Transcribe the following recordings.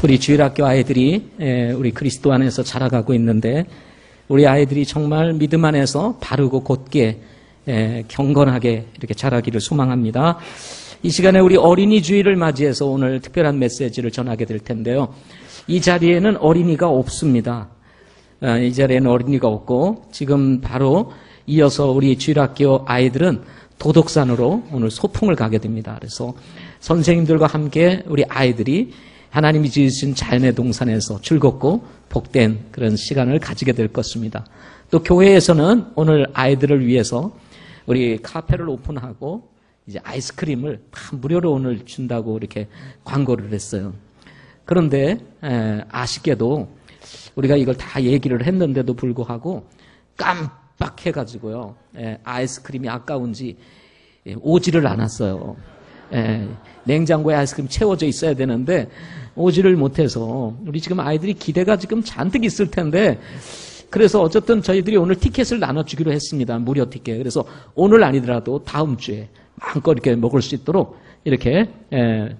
우리 주일학교 아이들이 우리 그리스도 안에서 자라가고 있는데 우리 아이들이 정말 믿음 안에서 바르고 곧게 경건하게 이렇게 자라기를 소망합니다. 이 시간에 우리 어린이 주일을 맞이해서 오늘 특별한 메시지를 전하게 될 텐데요. 이 자리에는 어린이가 없습니다. 이 자리에는 어린이가 없고 지금 바로 이어서 우리 주일학교 아이들은 도덕산으로 오늘 소풍을 가게 됩니다. 그래서 선생님들과 함께 우리 아이들이 하나님이 지으신 자연의 동산에서 즐겁고 복된 그런 시간을 가지게 될 것입니다. 또 교회에서는 오늘 아이들을 위해서 우리 카페를 오픈하고 이제 아이스크림을 무료로 오늘 준다고 이렇게 광고를 했어요. 그런데 아쉽게도 우리가 이걸 다 얘기를 했는데도 불구하고 깜빡해가지고요. 아이스크림이 아까운지 오지를 않았어요. 냉장고에 아이스크림 채워져 있어야 되는데 오지를 못해서 우리 지금 아이들이 기대가 지금 잔뜩 있을 텐데 그래서 어쨌든 저희들이 오늘 티켓을 나눠주기로 했습니다. 무료 티켓. 그래서 오늘 아니더라도 다음 주에 마음껏 이렇게 먹을 수 있도록 이렇게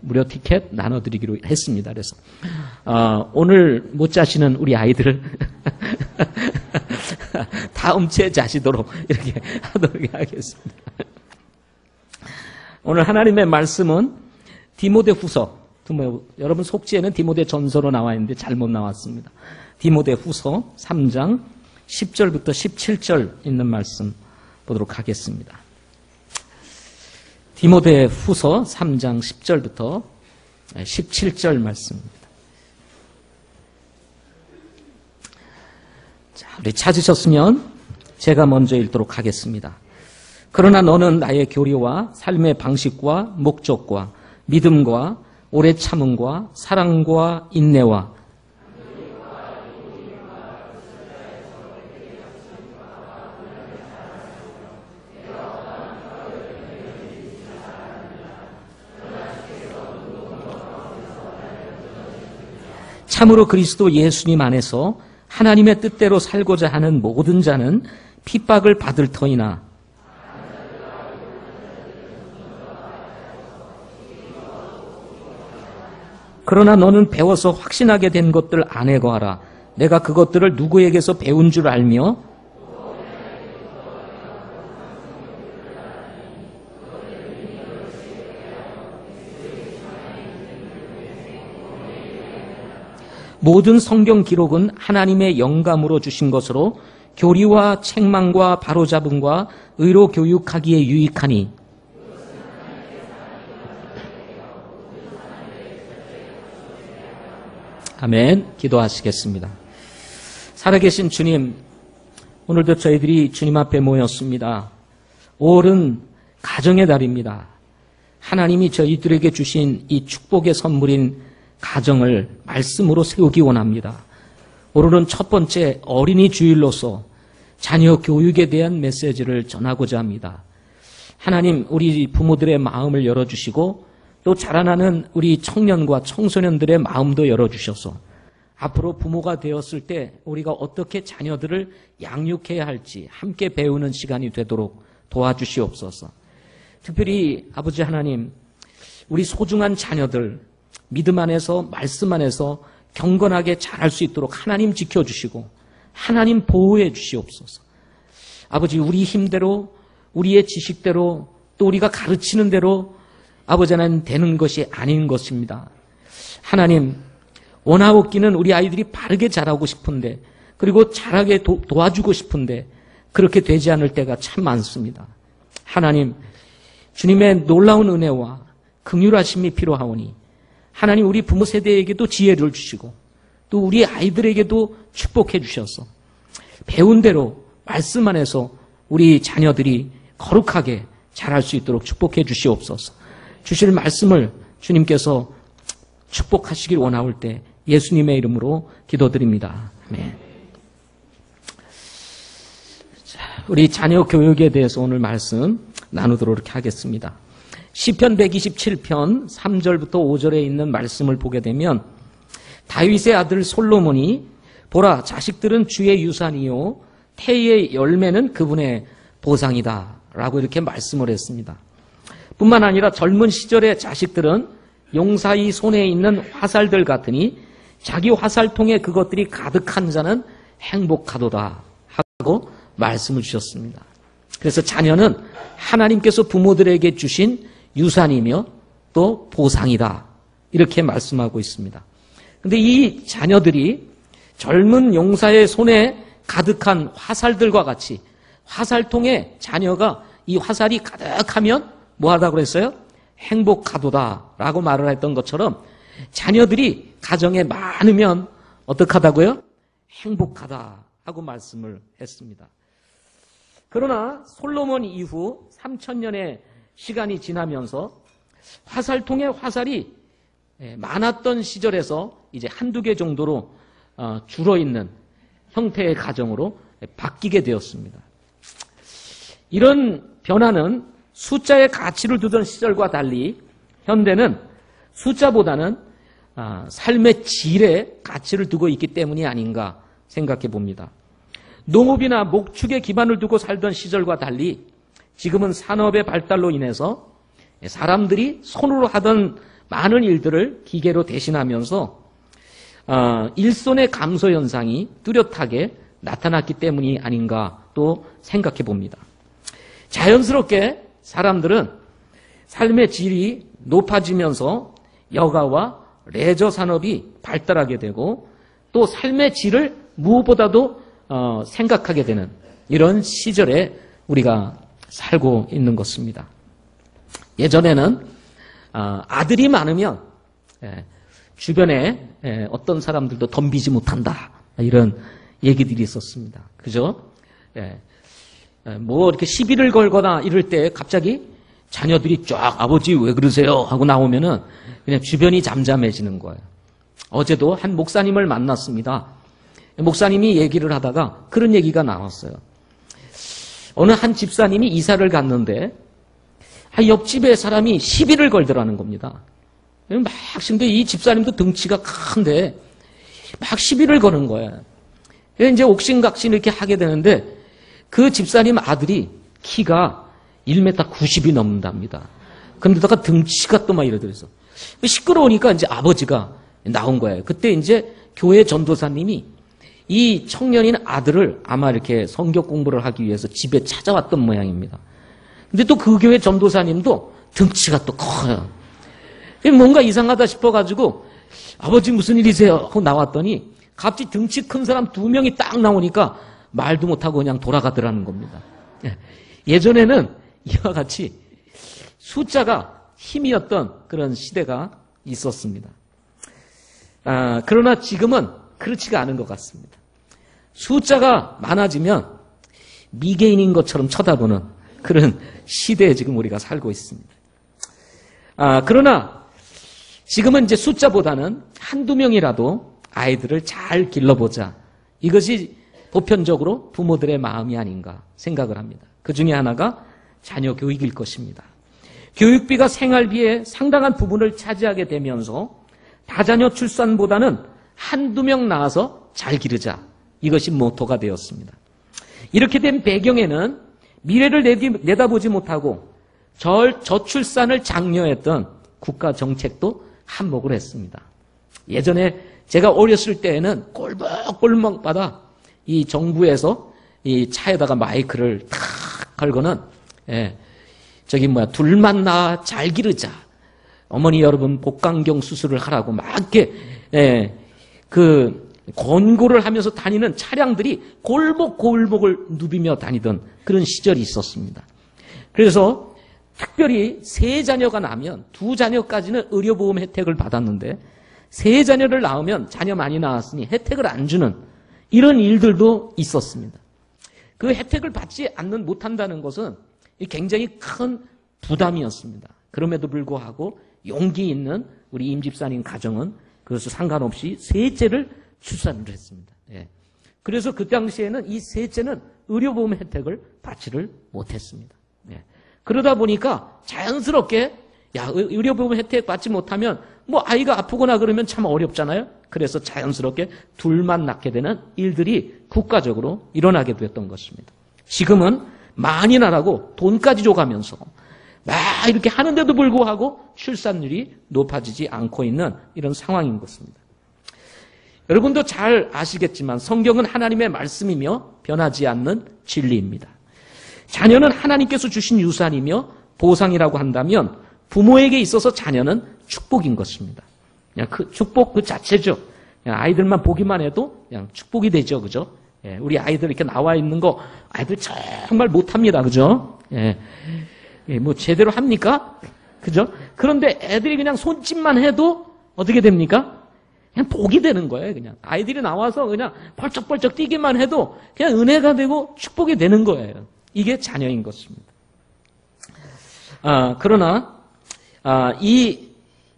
무료 티켓 나눠드리기로 했습니다. 그래서 오늘 못 자시는 우리 아이들을 다음 주에 자시도록 이렇게 하도록 하겠습니다. 오늘 하나님의 말씀은 디모데후서. 여러분 속지에는 디모데전서로 나와 있는데 잘못 나왔습니다. 디모데후서 3장 10절부터 17절 있는 말씀 보도록 하겠습니다. 디모데후서 3장 10절부터 17절 말씀입니다. 자, 우리 찾으셨으면 제가 먼저 읽도록 하겠습니다. 그러나 너는 나의 교리와 삶의 방식과 목적과 믿음과 오래 참음과 사랑과 인내와 참으로 그리스도 예수님 안에서 하나님의 뜻대로 살고자 하는 모든 자는 핍박을 받을 터이나 그러나 너는 배워서 확신하게 된 것들 안에 거하라. 내가 그것들을 누구에게서 배운 줄 알며 모든 성경 기록은 하나님의 영감으로 주신 것으로 교리와 책망과 바로잡음과 의로 교육하기에 유익하니 아멘. 기도하시겠습니다. 살아계신 주님, 오늘도 저희들이 주님 앞에 모였습니다. 5월은 가정의 달입니다. 하나님이 저희들에게 주신 이 축복의 선물인 가정을 말씀으로 세우기 원합니다. 오늘은 첫 번째 어린이 주일로서 자녀 교육에 대한 메시지를 전하고자 합니다. 하나님, 우리 부모들의 마음을 열어주시고 또 자라나는 우리 청년과 청소년들의 마음도 열어주셔서 앞으로 부모가 되었을 때 우리가 어떻게 자녀들을 양육해야 할지 함께 배우는 시간이 되도록 도와주시옵소서. 특별히 아버지 하나님, 우리 소중한 자녀들 믿음 안에서 말씀 안에서 경건하게 자랄 수 있도록 하나님 지켜주시고 하나님 보호해 주시옵소서. 아버지, 우리 힘대로 우리의 지식대로 또 우리가 가르치는 대로 아버지 하나님 되는 것이 아닌 것입니다. 하나님, 원하옵기는 우리 아이들이 바르게 자라고 싶은데 그리고 잘하게 도와주고 싶은데 그렇게 되지 않을 때가 참 많습니다. 하나님, 주님의 놀라운 은혜와 긍휼하심이 필요하오니 하나님, 우리 부모 세대에게도 지혜를 주시고 또 우리 아이들에게도 축복해 주셔서 배운 대로 말씀 안에서 우리 자녀들이 거룩하게 자랄 수 있도록 축복해 주시옵소서. 주실 말씀을 주님께서 축복하시길 원하올 때 예수님의 이름으로 기도드립니다. 아멘. 자, 우리 자녀 교육에 대해서 오늘 말씀 나누도록 하겠습니다. 시편 127편 3절부터 5절에 있는 말씀을 보게 되면 다윗의 아들 솔로몬이 보라, 자식들은 주의 유산이요 태의 열매는 그분의 보상이다 라고 이렇게 말씀을 했습니다. 뿐만 아니라 젊은 시절의 자식들은 용사의 손에 있는 화살들 같으니 자기 화살통에 그것들이 가득한 자는 행복하도다 하고 말씀을 주셨습니다. 그래서 자녀는 하나님께서 부모들에게 주신 유산이며 또 보상이다. 이렇게 말씀하고 있습니다. 그런데 이 자녀들이 젊은 용사의 손에 가득한 화살들과 같이 화살통에 자녀가 이 화살이 가득하면 뭐하다 그랬어요? 행복하도다라고 말을 했던 것처럼 자녀들이 가정에 많으면 어떡하다고요? 행복하다 하고 말씀을 했습니다. 그러나 솔로몬 이후 3000년의 시간이 지나면서 화살통에 화살이 많았던 시절에서 이제 한두 개 정도로 줄어있는 형태의 가정으로 바뀌게 되었습니다. 이런 변화는 숫자의 가치를 두던 시절과 달리 현대는 숫자보다는 삶의 질에 가치를 두고 있기 때문이 아닌가 생각해 봅니다. 농업이나 목축에 기반을 두고 살던 시절과 달리 지금은 산업의 발달로 인해서 사람들이 손으로 하던 많은 일들을 기계로 대신하면서 일손의 감소 현상이 뚜렷하게 나타났기 때문이 아닌가 또 생각해 봅니다. 자연스럽게 사람들은 삶의 질이 높아지면서 여가와 레저 산업이 발달하게 되고 또 삶의 질을 무엇보다도 생각하게 되는 이런 시절에 우리가 살고 있는 것입니다. 예전에는 아들이 많으면 주변에 어떤 사람들도 덤비지 못한다 이런 얘기들이 있었습니다. 그죠? 뭐 이렇게 시비를 걸거나 이럴 때 갑자기 자녀들이 쫙 아버지 왜 그러세요 하고 나오면은 그냥 주변이 잠잠해지는 거예요. 어제도 한 목사님을 만났습니다. 목사님이 얘기를 하다가 그런 얘기가 나왔어요. 어느 한 집사님이 이사를 갔는데 옆집에 사람이 시비를 걸더라는 겁니다. 막 근데 이 집사님도 등치가 큰데 막 시비를 거는 거예요. 이제 옥신각신 이렇게 하게 되는데 그 집사님 아들이 키가 1m 90이 넘는답니다. 그런데다가 등치가 또 막 이러더래서 시끄러우니까 이제 아버지가 나온 거예요. 그때 이제 교회 전도사님이 이 청년인 아들을 아마 이렇게 성경 공부를 하기 위해서 집에 찾아왔던 모양입니다. 근데 또 그 교회 전도사님도 등치가 또 커요. 뭔가 이상하다 싶어가지고 아버지 무슨 일이세요? 하고 나왔더니 갑자기 등치 큰 사람 2명이 딱 나오니까 말도 못하고 그냥 돌아가더라는 겁니다. 예전에는 이와 같이 숫자가 힘이었던 그런 시대가 있었습니다. 그러나 지금은 그렇지가 않은 것 같습니다. 숫자가 많아지면 미개인인 것처럼 쳐다보는 그런 시대에 지금 우리가 살고 있습니다. 그러나 지금은 이제 숫자보다는 한두 명이라도 아이들을 잘 길러보자. 이것이 보편적으로 부모들의 마음이 아닌가 생각을 합니다. 그 중에 하나가 자녀 교육일 것입니다. 교육비가 생활비의 상당한 부분을 차지하게 되면서 다자녀 출산보다는 한두 명 낳아서 잘 기르자. 이것이 모토가 되었습니다. 이렇게 된 배경에는 미래를 내다보지 못하고 저출산을 장려했던 국가 정책도 한몫을 했습니다. 예전에 제가 어렸을 때에는 꼴먹꼴먹마다 이 정부에서 이 차에다가 마이크를 탁 걸고는 둘만 낳아 잘 기르자. 어머니 여러분 복강경 수술을 하라고 막 이렇게 그 권고를 하면서 다니는 차량들이 골목골목을 누비며 다니던 그런 시절이 있었습니다. 그래서 특별히 3자녀가 나면 2자녀까지는 의료보험 혜택을 받았는데 3자녀를 낳으면 자녀 많이 낳았으니 혜택을 안 주는 이런 일들도 있었습니다. 그 혜택을 받지 못한다는 것은 굉장히 큰 부담이었습니다. 그럼에도 불구하고 용기 있는 우리 임 집사님 가정은 그것을 상관없이 셋째를 출산을 했습니다. 그래서 그 당시에는 이 셋째는 의료보험 혜택을 받지를 못했습니다. 그러다 보니까 자연스럽게 의료보험 혜택 받지 못하면 아이가 아프거나 그러면 참 어렵잖아요. 그래서 자연스럽게 둘만 낳게 되는 일들이 국가적으로 일어나게 되었던 것입니다. 지금은 많이 나라고 돈까지 줘가면서 막 이렇게 하는데도 불구하고 출산율이 높아지지 않고 있는 이런 상황인 것입니다. 여러분도 잘 아시겠지만 성경은 하나님의 말씀이며 변하지 않는 진리입니다. 자녀는 하나님께서 주신 유산이며 보상이라고 한다면 부모에게 있어서 자녀는 축복인 것입니다. 그냥 그 축복 그 자체죠. 그냥 아이들만 보기만 해도 그냥 축복이 되죠. 그죠? 예, 우리 아이들 이렇게 나와 있는 거 아이들 정말 못합니다. 그죠? 예, 뭐 제대로 합니까? 그죠? 그런데 애들이 그냥 손짓만 해도 어떻게 됩니까? 그냥 복이 되는 거예요. 그냥 아이들이 나와서 그냥 벌쩍벌쩍 뛰기만 해도 그냥 은혜가 되고 축복이 되는 거예요. 이게 자녀인 것입니다. 그러나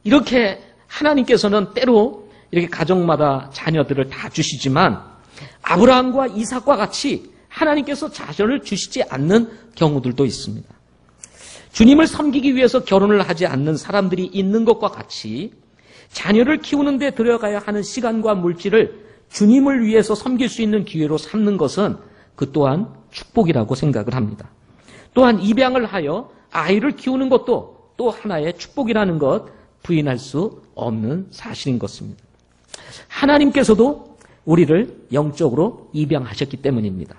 이렇게 하나님께서는 때로 이렇게 가정마다 자녀들을 다 주시지만 아브라함과 이삭과 같이 하나님께서 자녀를 주시지 않는 경우들도 있습니다. 주님을 섬기기 위해서 결혼을 하지 않는 사람들이 있는 것과 같이 자녀를 키우는 데 들어가야 하는 시간과 물질을 주님을 위해서 섬길 수 있는 기회로 삼는 것은 그 또한 축복이라고 생각을 합니다. 또한 입양을 하여 아이를 키우는 것도 또 하나의 축복이라는 것 부인할 수 없는 사실인 것입니다. 하나님께서도 우리를 영적으로 입양하셨기 때문입니다.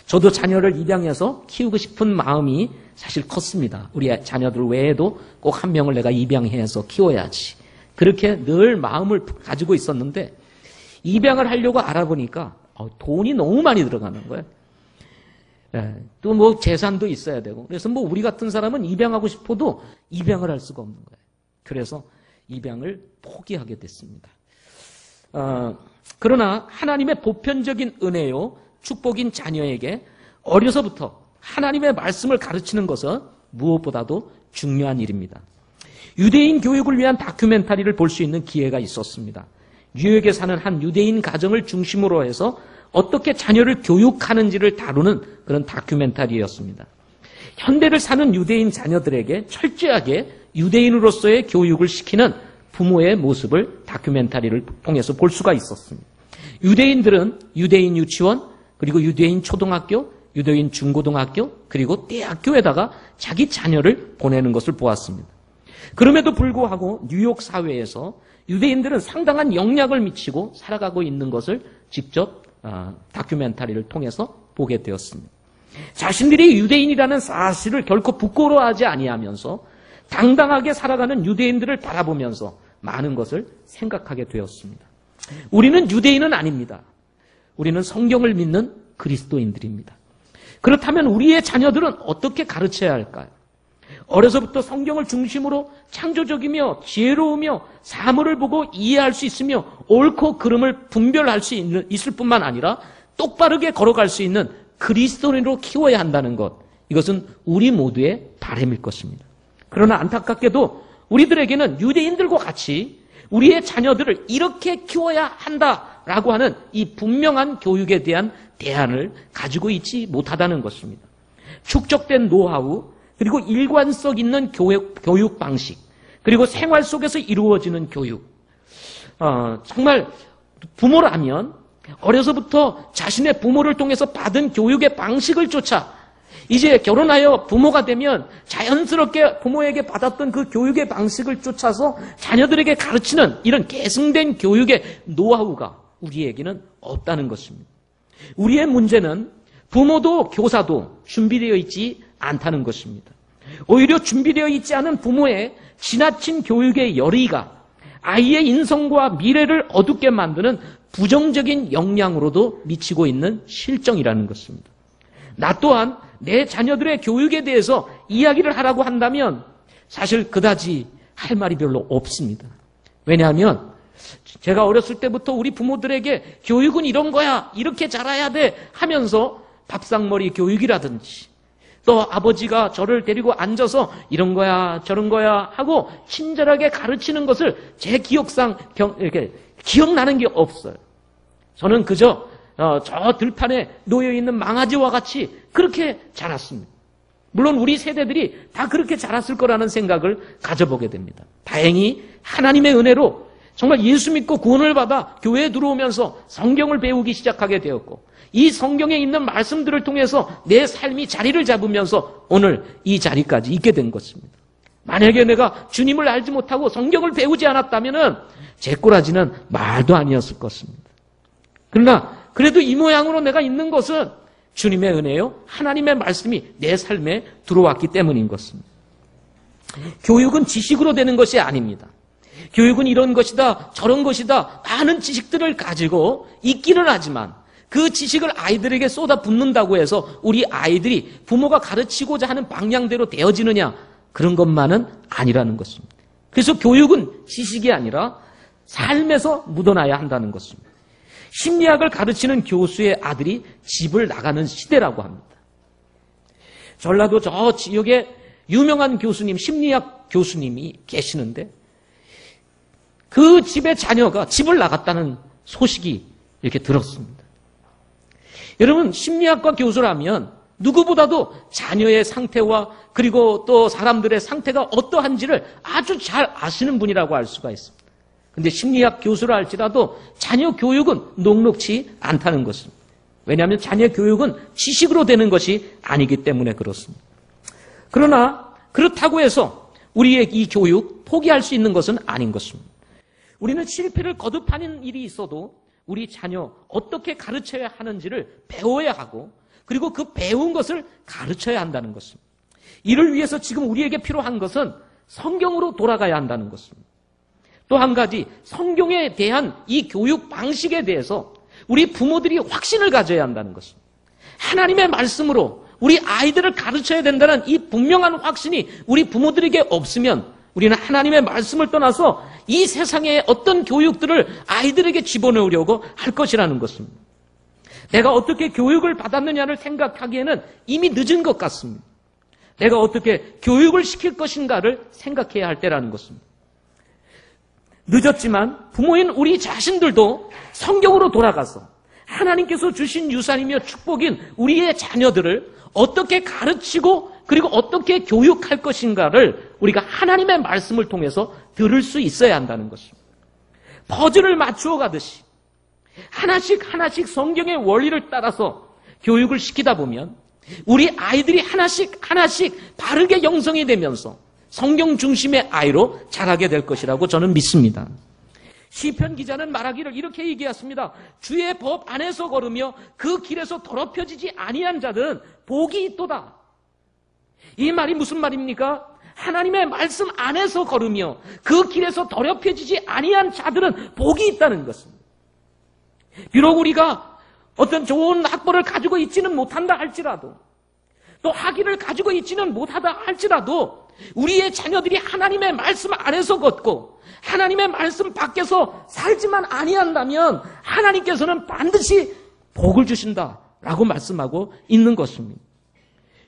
저도 자녀를 입양해서 키우고 싶은 마음이 사실 컸습니다. 우리 자녀들 외에도 꼭 한 명을 내가 입양해서 키워야지. 그렇게 늘 마음을 가지고 있었는데 입양을 하려고 알아보니까 돈이 너무 많이 들어가는 거예요. 또 뭐 재산도 있어야 되고. 그래서 뭐 우리 같은 사람은 입양하고 싶어도 입양을 할 수가 없는 거예요. 그래서 입양을 포기하게 됐습니다. 그러나 하나님의 보편적인 은혜요, 축복인 자녀에게 어려서부터 하나님의 말씀을 가르치는 것은 무엇보다도 중요한 일입니다. 유대인 교육을 위한 다큐멘터리를 볼 수 있는 기회가 있었습니다. 뉴욕에 사는 한 유대인 가정을 중심으로 해서 어떻게 자녀를 교육하는지를 다루는 그런 다큐멘터리였습니다. 현대를 사는 유대인 자녀들에게 철저하게 유대인으로서의 교육을 시키는 부모의 모습을 다큐멘터리를 통해서 볼 수가 있었습니다. 유대인들은 유대인 유치원, 그리고 유대인 초등학교, 유대인 중고등학교, 그리고 대학교에다가 자기 자녀를 보내는 것을 보았습니다. 그럼에도 불구하고 뉴욕 사회에서 유대인들은 상당한 영향을 미치고 살아가고 있는 것을 직접 다큐멘터리를 통해서 보게 되었습니다. 자신들이 유대인이라는 사실을 결코 부끄러워하지 아니하면서 당당하게 살아가는 유대인들을 바라보면서 많은 것을 생각하게 되었습니다. 우리는 유대인은 아닙니다. 우리는 성경을 믿는 그리스도인들입니다. 그렇다면 우리의 자녀들은 어떻게 가르쳐야 할까요? 어려서부터 성경을 중심으로 창조적이며 지혜로우며 사물을 보고 이해할 수 있으며 옳고 그름을 분별할 수 있을 뿐만 아니라 똑바르게 걸어갈 수 있는 그리스도인으로 키워야 한다는 것, 이것은 우리 모두의 바람일 것입니다. 그러나 안타깝게도 우리들에게는 유대인들과 같이 우리의 자녀들을 이렇게 키워야 한다라고 하는 이 분명한 교육에 대한 대안을 가지고 있지 못하다는 것입니다. 축적된 노하우, 그리고 일관성 있는 교육 방식, 그리고 생활 속에서 이루어지는 교육. 정말 부모라면 어려서부터 자신의 부모를 통해서 받은 교육의 방식을 쫓아 이제 결혼하여 부모가 되면 자연스럽게 부모에게 받았던 그 교육의 방식을 쫓아서 자녀들에게 가르치는 이런 계승된 교육의 노하우가 우리에게는 없다는 것입니다. 우리의 문제는 부모도 교사도 준비되어 있지 않다는 것입니다. 오히려 준비되어 있지 않은 부모의 지나친 교육의 열의가 아이의 인성과 미래를 어둡게 만드는 부정적인 영향으로도 미치고 있는 실정이라는 것입니다. 나 또한 내 자녀들의 교육에 대해서 이야기를 하라고 한다면 사실 그다지 할 말이 별로 없습니다. 왜냐하면 제가 어렸을 때부터 우리 부모들에게 교육은 이런 거야, 이렇게 자라야 돼 하면서 밥상머리 교육이라든지 또 아버지가 저를 데리고 앉아서 이런 거야 저런 거야 하고 친절하게 가르치는 것을 제 기억상 이렇게 기억나는 게 없어요. 저는 그저 저 들판에 놓여있는 망아지와 같이 그렇게 자랐습니다. 물론 우리 세대들이 다 그렇게 자랐을 거라는 생각을 가져보게 됩니다. 다행히 하나님의 은혜로 정말 예수 믿고 구원을 받아 교회에 들어오면서 성경을 배우기 시작하게 되었고 이 성경에 있는 말씀들을 통해서 내 삶이 자리를 잡으면서 오늘 이 자리까지 있게 된 것입니다. 만약에 내가 주님을 알지 못하고 성경을 배우지 않았다면은 제 꼬라지는 말도 아니었을 것입니다. 그러나 그래도 이 모양으로 내가 있는 것은 주님의 은혜요, 하나님의 말씀이 내 삶에 들어왔기 때문인 것입니다. 교육은 지식으로 되는 것이 아닙니다. 교육은 이런 것이다, 저런 것이다, 많은 지식들을 가지고 있기는 하지만 그 지식을 아이들에게 쏟아붓는다고 해서 우리 아이들이 부모가 가르치고자 하는 방향대로 되어지느냐, 그런 것만은 아니라는 것입니다. 그래서 교육은 지식이 아니라 삶에서 묻어나야 한다는 것입니다. 심리학을 가르치는 교수의 아들이 집을 나가는 시대라고 합니다. 전라도 저 지역에 유명한 교수님, 심리학 교수님이 계시는데 그 집의 자녀가 집을 나갔다는 소식이 이렇게 들었습니다. 여러분, 심리학과 교수라면 누구보다도 자녀의 상태와 그리고 또 사람들의 상태가 어떠한지를 아주 잘 아시는 분이라고 할 수가 있습니다. 근데 심리학 교수라 할지라도 자녀 교육은 녹록치 않다는 것입니다. 왜냐하면 자녀 교육은 지식으로 되는 것이 아니기 때문에 그렇습니다. 그러나 그렇다고 해서 우리의 이 교육 포기할 수 있는 것은 아닌 것입니다. 우리는 실패를 거듭하는 일이 있어도 우리 자녀 어떻게 가르쳐야 하는지를 배워야 하고 그리고 그 배운 것을 가르쳐야 한다는 것입니다. 이를 위해서 지금 우리에게 필요한 것은 성경으로 돌아가야 한다는 것입니다. 또 한 가지, 성경에 대한 이 교육 방식에 대해서 우리 부모들이 확신을 가져야 한다는 것입니다. 하나님의 말씀으로 우리 아이들을 가르쳐야 된다는 이 분명한 확신이 우리 부모들에게 없으면 우리는 하나님의 말씀을 떠나서 이 세상의 어떤 교육들을 아이들에게 집어넣으려고 할 것이라는 것입니다. 내가 어떻게 교육을 받았느냐를 생각하기에는 이미 늦은 것 같습니다. 내가 어떻게 교육을 시킬 것인가를 생각해야 할 때라는 것입니다. 늦었지만 부모인 우리 자신들도 성경으로 돌아가서 하나님께서 주신 유산이며 축복인 우리의 자녀들을 어떻게 가르치고 그리고 어떻게 교육할 것인가를 우리가 하나님의 말씀을 통해서 들을 수 있어야 한다는 것입니다. 퍼즐을 맞추어 가듯이 하나씩 성경의 원리를 따라서 교육을 시키다 보면 우리 아이들이 하나씩 바르게 영성이 되면서 성경 중심의 아이로 자라게 될 것이라고 저는 믿습니다. 시편 기자는 말하기를 이렇게 얘기했습니다. 주의 법 안에서 걸으며 그 길에서 더럽혀지지 아니한 자들은 복이 있도다. 이 말이 무슨 말입니까? 하나님의 말씀 안에서 걸으며 그 길에서 더럽혀지지 아니한 자들은 복이 있다는 것입니다. 비록 우리가 어떤 좋은 학벌을 가지고 있지는 못한다 할지라도 또 학위를 가지고 있지는 못하다 할지라도 우리의 자녀들이 하나님의 말씀 안에서 걷고 하나님의 말씀 밖에서 살지만 아니한다면 하나님께서는 반드시 복을 주신다라고 말씀하고 있는 것입니다.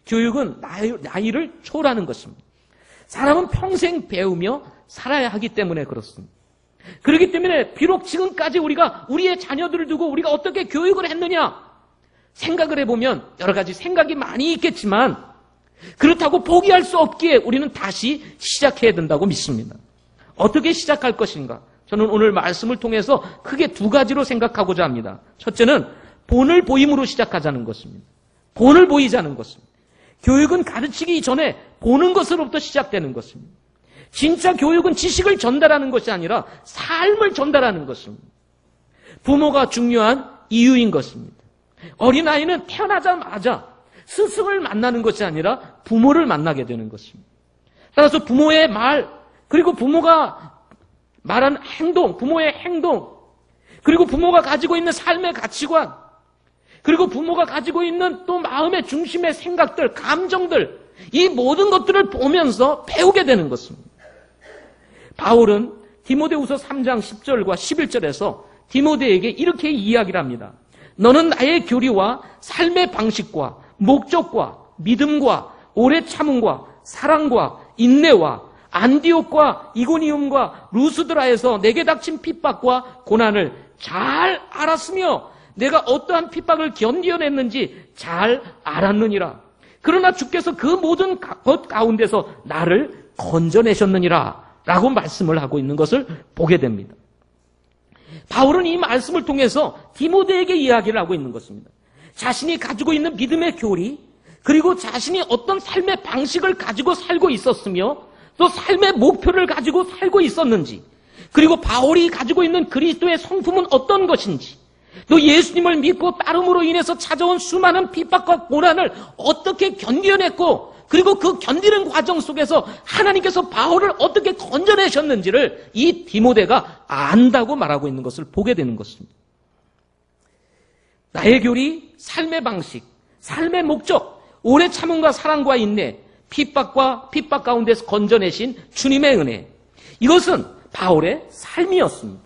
교육은 나이를 초월하는 것입니다. 사람은 평생 배우며 살아야 하기 때문에 그렇습니다. 그렇기 때문에 비록 지금까지 우리가 우리의 자녀들을 두고 우리가 어떻게 교육을 했느냐 생각을 해보면 여러 가지 생각이 많이 있겠지만 그렇다고 포기할 수 없기에 우리는 다시 시작해야 된다고 믿습니다. 어떻게 시작할 것인가? 저는 오늘 말씀을 통해서 크게 두 가지로 생각하고자 합니다. 첫째는 본을 보임으로 시작하자는 것입니다. 본을 보이자는 것입니다. 교육은 가르치기 전에 보는 것으로부터 시작되는 것입니다. 진짜 교육은 지식을 전달하는 것이 아니라 삶을 전달하는 것입니다. 부모가 중요한 이유인 것입니다. 어린아이는 태어나자마자 스승을 만나는 것이 아니라 부모를 만나게 되는 것입니다. 따라서 부모의 말, 그리고 부모가 말한 행동, 부모의 행동, 그리고 부모가 가지고 있는 삶의 가치관, 그리고 부모가 가지고 있는 또 마음의 중심의 생각들, 감정들, 이 모든 것들을 보면서 배우게 되는 것입니다. 바울은 디모데후서 3장 10절과 11절에서 디모데에게 이렇게 이야기를 합니다. 너는 나의 교리와 삶의 방식과 목적과 믿음과 오래 참음과 사랑과 인내와 안디옥과 이고니움과 루스드라에서 내게 닥친 핍박과 고난을 잘 알았으며 내가 어떠한 핍박을 견디어냈는지 잘 알았느니라. 그러나 주께서 그 모든 것 가운데서 나를 건져내셨느니라 라고 말씀을 하고 있는 것을 보게 됩니다. 바울은 이 말씀을 통해서 디모데에게 이야기를 하고 있는 것입니다. 자신이 가지고 있는 믿음의 교리, 그리고 자신이 어떤 삶의 방식을 가지고 살고 있었으며 또 삶의 목표를 가지고 살고 있었는지, 그리고 바울이 가지고 있는 그리스도의 성품은 어떤 것인지, 또 예수님을 믿고 따름으로 인해서 찾아온 수많은 핍박과 고난을 어떻게 견뎌냈고, 그리고 그 견디는 과정 속에서 하나님께서 바울을 어떻게 건져내셨는지를 이 디모데가 안다고 말하고 있는 것을 보게 되는 것입니다. 나의 교리, 삶의 방식, 삶의 목적, 오래 참음과 사랑과 인내, 핍박 가운데서 건져내신 주님의 은혜, 이것은 바울의 삶이었습니다.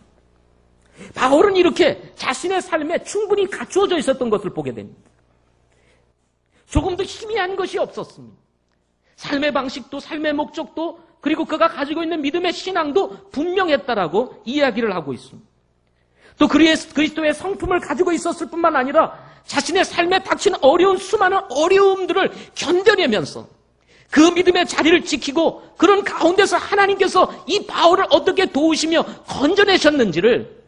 바울은 이렇게 자신의 삶에 충분히 갖추어져 있었던 것을 보게 됩니다. 조금도 희미한 것이 없었습니다. 삶의 방식도 삶의 목적도 그리고 그가 가지고 있는 믿음의 신앙도 분명했다라고 이야기를 하고 있습니다. 또 그리스도의 성품을 가지고 있었을 뿐만 아니라 자신의 삶에 닥친 수많은 어려움들을 견뎌내면서 그 믿음의 자리를 지키고 그런 가운데서 하나님께서 이 바울을 어떻게 도우시며 건져내셨는지를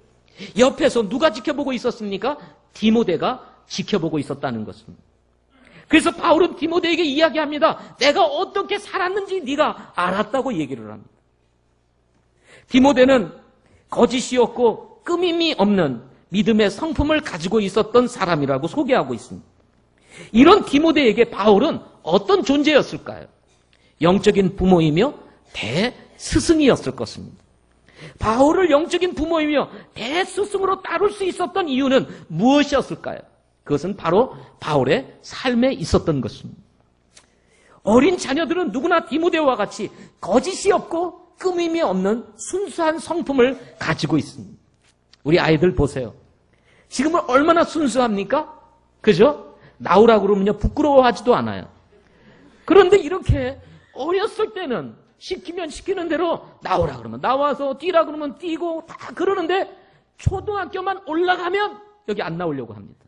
옆에서 누가 지켜보고 있었습니까? 디모데가 지켜보고 있었다는 것입니다. 그래서 바울은 디모데에게 이야기합니다. 내가 어떻게 살았는지 네가 알았다고 얘기를 합니다. 디모데는 거짓이었고 끔임이 없는 믿음의 성품을 가지고 있었던 사람이라고 소개하고 있습니다. 이런 디모데에게 바울은 어떤 존재였을까요? 영적인 부모이며 대스승이었을 것입니다. 바울을 영적인 부모이며 대스승으로 따를 수 있었던 이유는 무엇이었을까요? 그것은 바로 바울의 삶에 있었던 것입니다. 어린 자녀들은 누구나 디모데와 같이 거짓이 없고 끔임이 없는 순수한 성품을 가지고 있습니다. 우리 아이들 보세요. 지금은 얼마나 순수합니까? 그죠? 나오라고 그러면요 부끄러워하지도 않아요. 그런데 이렇게 어렸을 때는 시키면 시키는 대로 나오라 그러면 나와서 뛰라 그러면 뛰고 다 그러는데 초등학교만 올라가면 여기 안 나오려고 합니다.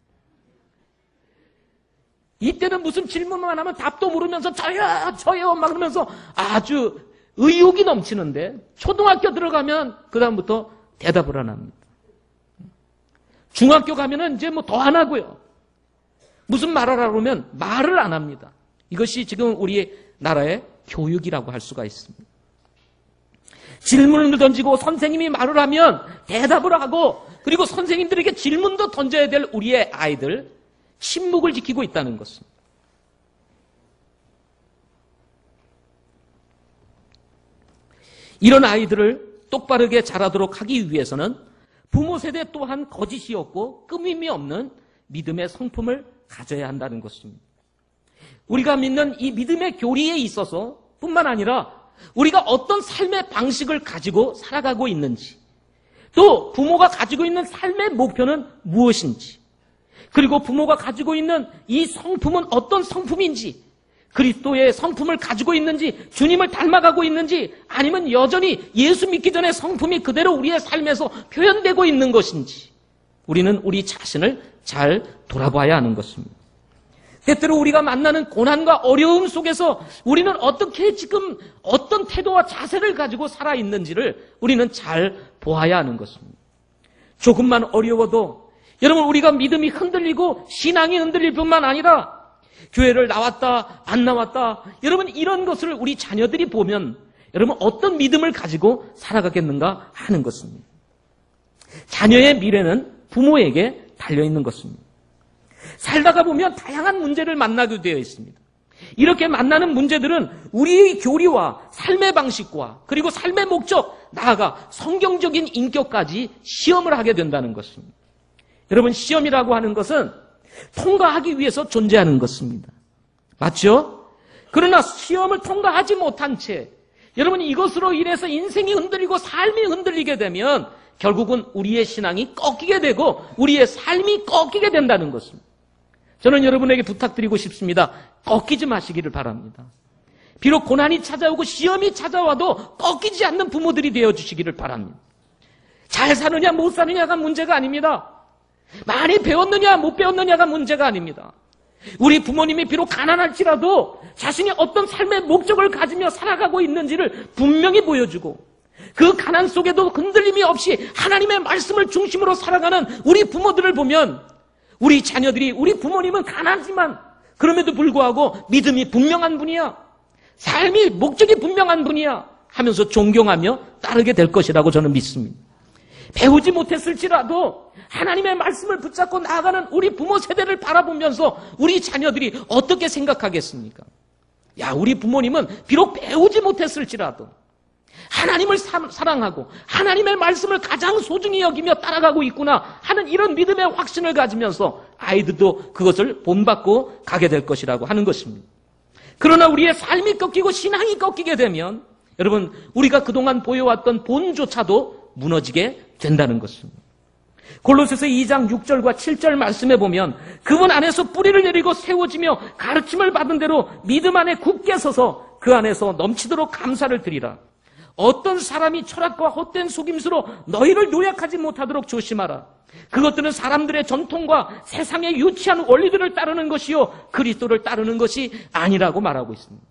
이때는 무슨 질문만 하면 답도 모르면서 저요 막 그러면서 아주 의욕이 넘치는데 초등학교 들어가면 그 다음부터 대답을 안 합니다. 중학교 가면은 이제 뭐 더 안 하고요. 무슨 말하라 그러면 말을 안 합니다. 이것이 지금 우리 나라의 교육이라고 할 수가 있습니다. 질문을 던지고 선생님이 말을 하면 대답을 하고 그리고 선생님들에게 질문도 던져야 될 우리의 아이들, 침묵을 지키고 있다는 것입니다. 이런 아이들을 똑바르게 자라도록 하기 위해서는 부모 세대 또한 거짓이 없고 끔임이 없는 믿음의 성품을 가져야 한다는 것입니다. 우리가 믿는 이 믿음의 교리에 있어서 뿐만 아니라 우리가 어떤 삶의 방식을 가지고 살아가고 있는지, 또 부모가 가지고 있는 삶의 목표는 무엇인지, 그리고 부모가 가지고 있는 이 성품은 어떤 성품인지, 그리스도의 성품을 가지고 있는지, 주님을 닮아가고 있는지, 아니면 여전히 예수 믿기 전에 성품이 그대로 우리의 삶에서 표현되고 있는 것인지, 우리는 우리 자신을 잘 돌아봐야 하는 것입니다. 때때로 우리가 만나는 고난과 어려움 속에서 우리는 어떻게 지금 어떤 태도와 자세를 가지고 살아있는지를 우리는 잘 보아야 하는 것입니다. 조금만 어려워도 여러분 우리가 믿음이 흔들리고 신앙이 흔들릴 뿐만 아니라 교회를 나왔다 안 나왔다 여러분 이런 것을 우리 자녀들이 보면 여러분 어떤 믿음을 가지고 살아가겠는가 하는 것입니다. 자녀의 미래는 부모에게 달려있는 것입니다. 살다가 보면 다양한 문제를 만나게 되어 있습니다. 이렇게 만나는 문제들은 우리의 교리와 삶의 방식과 그리고 삶의 목적, 나아가 성경적인 인격까지 시험을 하게 된다는 것입니다. 여러분 시험이라고 하는 것은 통과하기 위해서 존재하는 것입니다. 맞죠? 그러나 시험을 통과하지 못한 채 여러분 이것으로 인해서 인생이 흔들리고 삶이 흔들리게 되면 결국은 우리의 신앙이 꺾이게 되고 우리의 삶이 꺾이게 된다는 것입니다. 저는 여러분에게 부탁드리고 싶습니다. 꺾이지 마시기를 바랍니다. 비록 고난이 찾아오고 시험이 찾아와도 꺾이지 않는 부모들이 되어주시기를 바랍니다. 잘 사느냐 못 사느냐가 문제가 아닙니다. 많이 배웠느냐 못 배웠느냐가 문제가 아닙니다. 우리 부모님이 비록 가난할지라도 자신이 어떤 삶의 목적을 가지며 살아가고 있는지를 분명히 보여주고 그 가난 속에도 흔들림이 없이 하나님의 말씀을 중심으로 살아가는 우리 부모들을 보면 우리 자녀들이 우리 부모님은 가난하지만 그럼에도 불구하고 믿음이 분명한 분이야. 삶이 목적이 분명한 분이야 하면서 존경하며 따르게 될 것이라고 저는 믿습니다. 배우지 못했을지라도 하나님의 말씀을 붙잡고 나아가는 우리 부모 세대를 바라보면서 우리 자녀들이 어떻게 생각하겠습니까? 야, 우리 부모님은 비록 배우지 못했을지라도 하나님을 사랑하고 하나님의 말씀을 가장 소중히 여기며 따라가고 있구나 하는 이런 믿음의 확신을 가지면서 아이들도 그것을 본받고 가게 될 것이라고 하는 것입니다. 그러나 우리의 삶이 꺾이고 신앙이 꺾이게 되면 여러분, 우리가 그동안 보여왔던 본조차도 무너지게 된다는 것입니다. 골로새서 2장 6절과 7절 말씀에 보면 그분 안에서 뿌리를 내리고 세워지며 가르침을 받은 대로 믿음 안에 굳게 서서 그 안에서 넘치도록 감사를 드리라. 어떤 사람이 철학과 헛된 속임수로 너희를 노약하지 못하도록 조심하라. 그것들은 사람들의 전통과 세상의 유치한 원리들을 따르는 것이요 그리스도를 따르는 것이 아니라고 말하고 있습니다.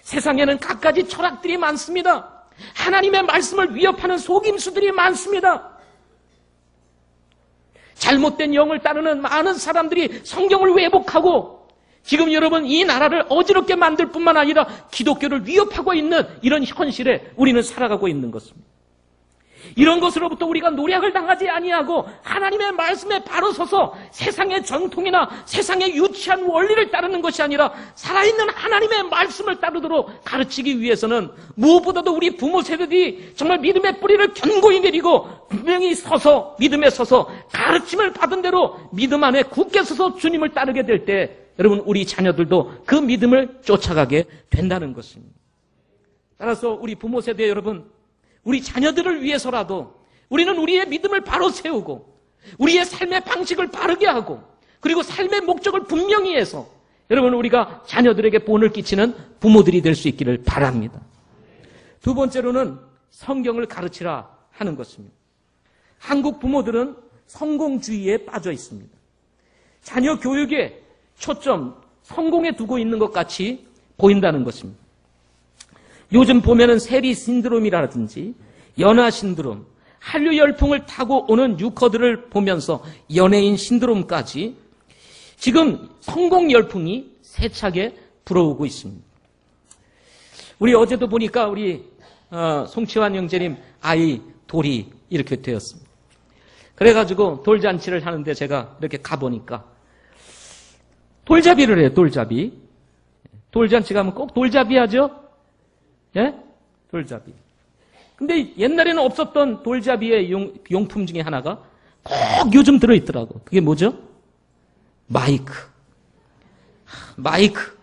세상에는 갖가지 철학들이 많습니다. 하나님의 말씀을 위협하는 속임수들이 많습니다. 잘못된 영을 따르는 많은 사람들이 성경을 왜곡하고 지금 여러분 이 나라를 어지럽게 만들 뿐만 아니라 기독교를 위협하고 있는 이런 현실에 우리는 살아가고 있는 것입니다. 이런 것으로부터 우리가 노략을 당하지 아니하고 하나님의 말씀에 바로 서서 세상의 전통이나 세상의 유치한 원리를 따르는 것이 아니라 살아있는 하나님의 말씀을 따르도록 가르치기 위해서는 무엇보다도 우리 부모 세대들이 정말 믿음의 뿌리를 견고히 내리고 분명히 서서 믿음에 서서 가르침을 받은 대로 믿음 안에 굳게 서서 주님을 따르게 될 때 여러분 우리 자녀들도 그 믿음을 쫓아가게 된다는 것입니다. 따라서 우리 부모 세대 여러분, 우리 자녀들을 위해서라도 우리는 우리의 믿음을 바로 세우고 우리의 삶의 방식을 바르게 하고 그리고 삶의 목적을 분명히 해서 여러분 우리가 자녀들에게 본을 끼치는 부모들이 될 수 있기를 바랍니다. 두 번째로는 성경을 가르치라 하는 것입니다. 한국 부모들은 성공주의에 빠져 있습니다. 자녀 교육에 초점, 성공에 두고 있는 것 같이 보인다는 것입니다. 요즘 보면은 세리 신드롬이라든지 연하 신드롬, 한류 열풍을 타고 오는 유커들을 보면서 연예인 신드롬까지 지금 성공 열풍이 세차게 불어오고 있습니다. 우리 어제도 보니까 우리 송치환 형제님 아이 돌이 이렇게 되었습니다. 그래가지고 돌잔치를 하는데 제가 이렇게 가보니까 돌잡이를 해요. 돌잡이. 돌잔치 가면 꼭 돌잡이 하죠? 예? 돌잡이. 근데 옛날에는 없었던 돌잡이의 용품 중에 하나가 꼭 요즘 들어있더라고. 그게 뭐죠? 마이크. 마이크.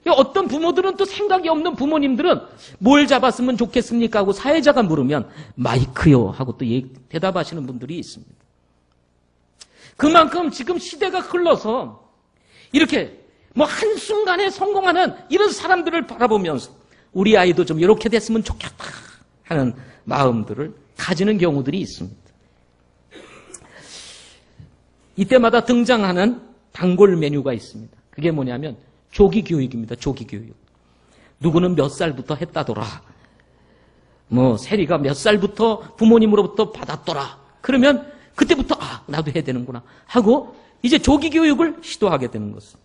어떤 부모들은 또 생각이 없는 부모님들은 뭘 잡았으면 좋겠습니까? 하고 사회자가 물으면 마이크요. 하고 또 대답하시는 분들이 있습니다. 그만큼 지금 시대가 흘러서 이렇게 뭐 한순간에 성공하는 이런 사람들을 바라보면서 우리 아이도 좀 이렇게 됐으면 좋겠다 하는 마음들을 가지는 경우들이 있습니다. 이때마다 등장하는 단골 메뉴가 있습니다. 그게 뭐냐면 조기 교육입니다. 조기 교육. 누구는 몇 살부터 했다더라. 뭐 세리가 몇 살부터 부모님으로부터 받았더라. 그러면 그때부터 나도 해야 되는구나 하고 이제 조기 교육을 시도하게 되는 것입니다.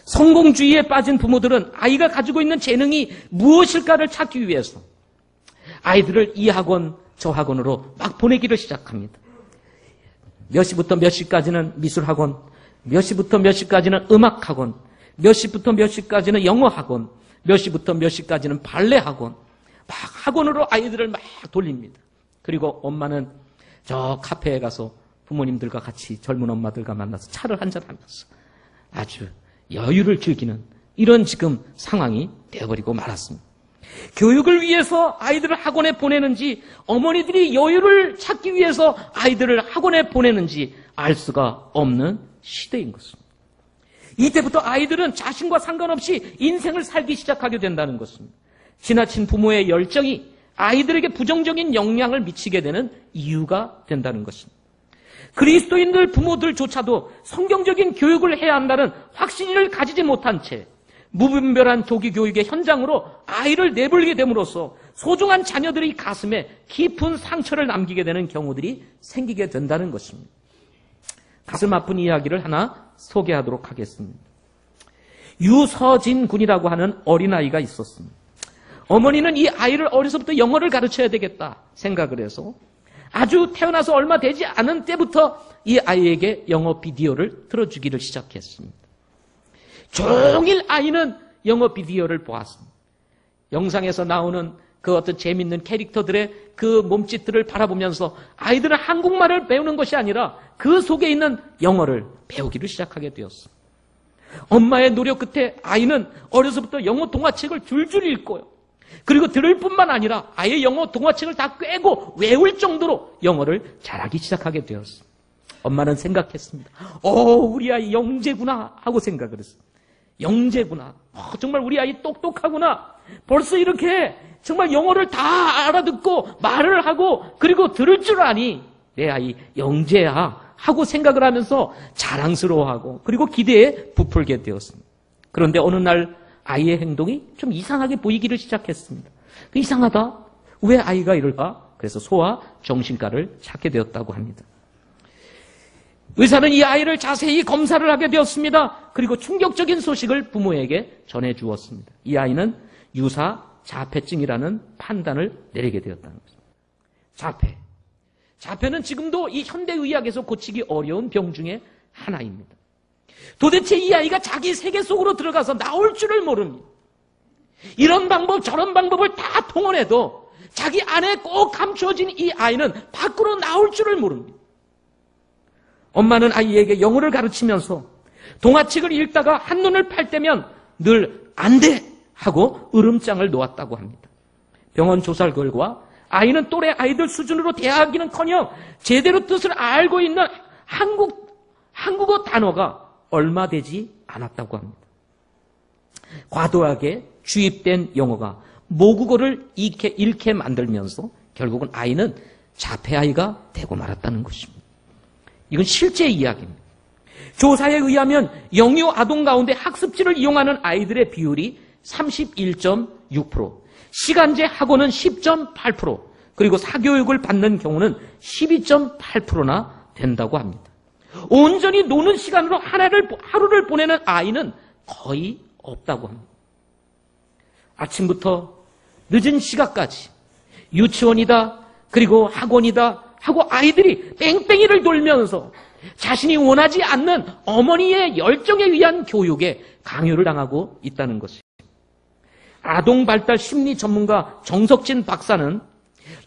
성공주의에 빠진 부모들은 아이가 가지고 있는 재능이 무엇일까를 찾기 위해서 아이들을 이 학원 저 학원으로 막 보내기를 시작합니다. 몇 시부터 몇 시까지는 미술학원, 몇 시부터 몇 시까지는 음악학원, 몇 시부터 몇 시까지는 영어학원, 몇 시부터 몇 시까지는 발레학원, 막 학원으로 아이들을 막 돌립니다. 그리고 엄마는 저 카페에 가서 부모님들과 같이 젊은 엄마들과 만나서 차를 한잔하면서 아주 여유를 즐기는 이런 지금 상황이 되어버리고 말았습니다. 교육을 위해서 아이들을 학원에 보내는지 어머니들이 여유를 찾기 위해서 아이들을 학원에 보내는지 알 수가 없는 시대인 것입니다. 이때부터 아이들은 자신과 상관없이 인생을 살기 시작하게 된다는 것입니다. 지나친 부모의 열정이 아이들에게 부정적인 영향을 미치게 되는 이유가 된다는 것입니다. 그리스도인들 부모들조차도 성경적인 교육을 해야 한다는 확신을 가지지 못한 채 무분별한 조기 교육의 현장으로 아이를 내몰게 됨으로써 소중한 자녀들의 가슴에 깊은 상처를 남기게 되는 경우들이 생기게 된다는 것입니다. 가슴 아픈 이야기를 하나 소개하도록 하겠습니다. 유서진 군이라고 하는 어린아이가 있었습니다. 어머니는 이 아이를 어려서부터 영어를 가르쳐야 되겠다 생각을 해서 아주 태어나서 얼마 되지 않은 때부터 이 아이에게 영어 비디오를 틀어주기를 시작했습니다. 종일 아이는 영어 비디오를 보았습니다. 영상에서 나오는 그 어떤 재밌는 캐릭터들의 그 몸짓들을 바라보면서 아이들은 한국말을 배우는 것이 아니라 그 속에 있는 영어를 배우기를 시작하게 되었습니다. 엄마의 노력 끝에 아이는 어려서부터 영어 동화책을 줄줄 읽고요. 그리고 들을 뿐만 아니라 아예 영어 동화책을 다 꿰고 외울 정도로 영어를 잘하기 시작하게 되었습니다. 엄마는 생각했습니다. 우리 아이 영재구나 하고 생각을 했습니다. 영재구나. 정말 우리 아이 똑똑하구나. 벌써 이렇게 정말 영어를 다 알아듣고 말을 하고 그리고 들을 줄 아니. 내 아이 영재야 하고 생각을 하면서 자랑스러워하고 그리고 기대에 부풀게 되었습니다. 그런데 어느 날 아이의 행동이 좀 이상하게 보이기를 시작했습니다. 이상하다. 왜 아이가 이럴까? 그래서 소아 정신과를 찾게 되었다고 합니다. 의사는 이 아이를 자세히 검사를 하게 되었습니다. 그리고 충격적인 소식을 부모에게 전해주었습니다. 이 아이는 유사 자폐증이라는 판단을 내리게 되었다는 것입니다. 자폐는 지금도 이 현대의학에서 고치기 어려운 병 중에 하나입니다. 도대체 이 아이가 자기 세계 속으로 들어가서 나올 줄을 모릅니다. 이런 방법 저런 방법을 다 동원해도 자기 안에 꼭 감추어진 이 아이는 밖으로 나올 줄을 모릅니다. 엄마는 아이에게 영어를 가르치면서 동화책을 읽다가 한눈을 팔 때면 늘 안 돼! 하고 으름장을 놓았다고 합니다. 병원 조사 결과 아이는 또래 아이들 수준으로 대하기는커녕 제대로 뜻을 알고 있는 한국어 단어가 얼마 되지 않았다고 합니다. 과도하게 주입된 영어가 모국어를 잃게 만들면서 결국은 아이는 자폐아이가 되고 말았다는 것입니다. 이건 실제 이야기입니다. 조사에 의하면 영유 아동 가운데 학습지를 이용하는 아이들의 비율이 31.6%, 시간제 학원은 10.8%, 그리고 사교육을 받는 경우는 12.8%나 된다고 합니다. 온전히 노는 시간으로 하루를 보내는 아이는 거의 없다고 합니다. 아침부터 늦은 시간까지 유치원이다, 그리고 학원이다 하고 아이들이 뺑뺑이를 돌면서 자신이 원하지 않는 어머니의 열정에 의한 교육에 강요를 당하고 있다는 것입니다. 아동발달 심리 전문가 정석진 박사는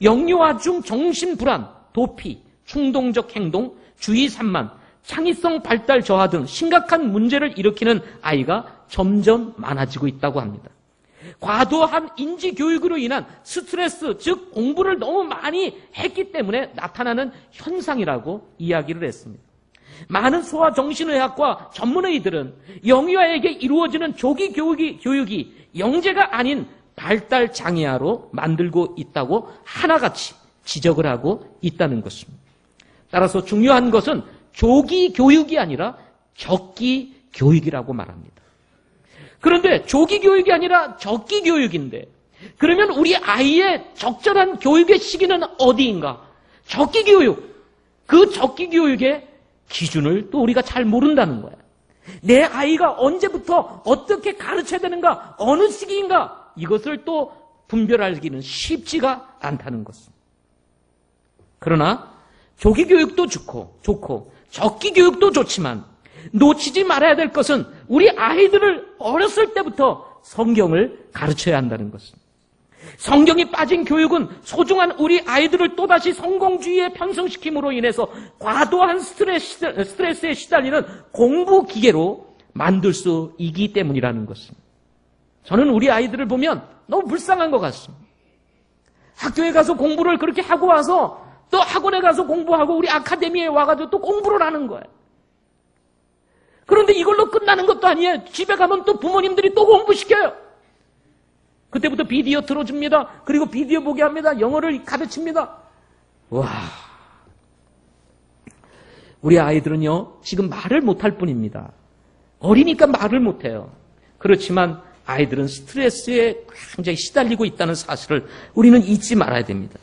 영유아 중 정신불안, 도피, 충동적 행동, 주의 산만, 창의성 발달 저하 등 심각한 문제를 일으키는 아이가 점점 많아지고 있다고 합니다. 과도한 인지교육으로 인한 스트레스, 즉 공부를 너무 많이 했기 때문에 나타나는 현상이라고 이야기를 했습니다. 많은 소아정신의학과 전문의들은 영유아에게 이루어지는 조기 교육이 영재가 아닌 발달 장애아로 만들고 있다고 하나같이 지적을 하고 있다는 것입니다. 따라서 중요한 것은 조기 교육이 아니라 적기 교육이라고 말합니다. 그런데 조기 교육이 아니라 적기 교육인데 그러면 우리 아이의 적절한 교육의 시기는 어디인가? 적기 교육. 그 적기 교육의 기준을 또 우리가 잘 모른다는 거야. 내 아이가 언제부터 어떻게 가르쳐야 되는가? 어느 시기인가? 이것을 또 분별하기는 쉽지가 않다는 것입니다. 그러나 조기 교육도 좋고 적기 교육도 좋지만 놓치지 말아야 될 것은 우리 아이들을 어렸을 때부터 성경을 가르쳐야 한다는 것입니다. 성경이 빠진 교육은 소중한 우리 아이들을 또다시 성공주의에 편성시킴으로 인해서 과도한 스트레스에 시달리는 공부 기계로 만들 수 있기 때문이라는 것입니다. 저는 우리 아이들을 보면 너무 불쌍한 것 같습니다. 학교에 가서 공부를 그렇게 하고 와서 또 학원에 가서 공부하고 우리 아카데미에 와가지고 또 공부를 하는 거예요. 그런데 이걸로 끝나는 것도 아니에요. 집에 가면 또 부모님들이 또 공부시켜요. 그때부터 비디오 틀어줍니다. 그리고 비디오 보게 합니다. 영어를 가르칩니다. 와, 우리 아이들은요 지금 말을 못할 뿐입니다. 어리니까 말을 못해요. 그렇지만 아이들은 스트레스에 굉장히 시달리고 있다는 사실을 우리는 잊지 말아야 됩니다.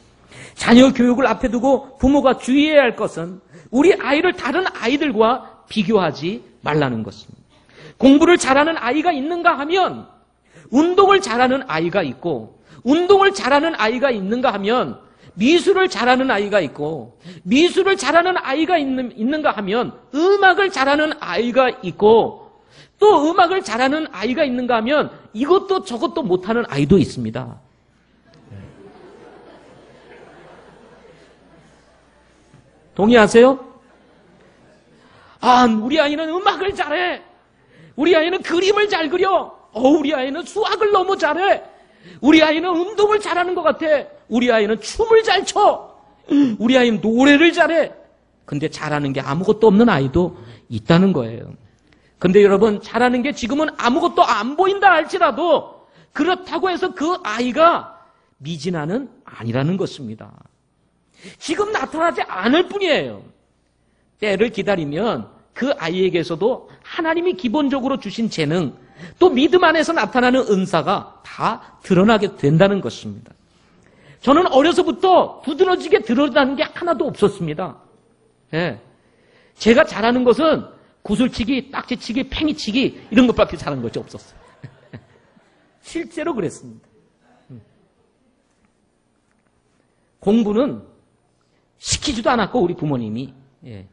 자녀 교육을 앞에 두고 부모가 주의해야 할 것은 우리 아이를 다른 아이들과 비교하지 말라는 것입니다. 공부를 잘하는 아이가 있는가 하면 운동을 잘하는 아이가 있고 운동을 잘하는 아이가 있는가 하면 미술을 잘하는 아이가 있고, 미술을 잘하는 아이가 있는가 하면 음악을 잘하는 아이가 있고, 또 음악을 잘하는 아이가 있는가 하면 이것도 저것도 못하는 아이도 있습니다. 동의하세요? 아, 우리 아이는 음악을 잘해. 우리 아이는 그림을 잘 그려. 우리 아이는 수학을 너무 잘해. 우리 아이는 운동을 잘하는 것 같아. 우리 아이는 춤을 잘 춰. 우리 아이는 노래를 잘해. 근데 잘하는 게 아무것도 없는 아이도 있다는 거예요. 근데 여러분, 잘하는 게 지금은 아무것도 안 보인다 할지라도 그렇다고 해서 그 아이가 미진아는 아니라는 것입니다. 지금 나타나지 않을 뿐이에요. 때를 기다리면 그 아이에게서도 하나님이 기본적으로 주신 재능, 또 믿음 안에서 나타나는 은사가 다 드러나게 된다는 것입니다. 저는 어려서부터 두드러지게 드러나는 게 하나도 없었습니다. 예. 제가 잘하는 것은 구슬치기, 딱지치기, 팽이치기 이런 것밖에 잘하는 것이 없었어요. 실제로 그랬습니다. 공부는 시키지도 않았고 우리 부모님이. 예.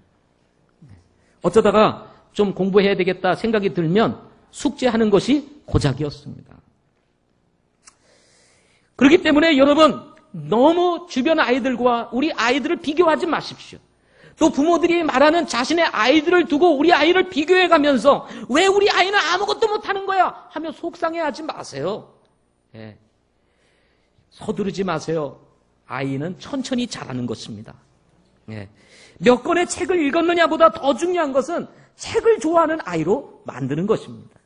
어쩌다가 좀 공부해야 되겠다 생각이 들면 숙제하는 것이 고작이었습니다. 그렇기 때문에 여러분, 너무 주변 아이들과 우리 아이들을 비교하지 마십시오. 또 부모들이 말하는 자신의 아이들을 두고 우리 아이를 비교해 가면서 왜 우리 아이는 아무것도 못하는 거야 하며 속상해하지 마세요. 예. 서두르지 마세요. 아이는 천천히 자라는 것입니다. 예. 몇 권의 책을 읽었느냐보다 더 중요한 것은 책을 좋아하는 아이로 만드는 것입니다.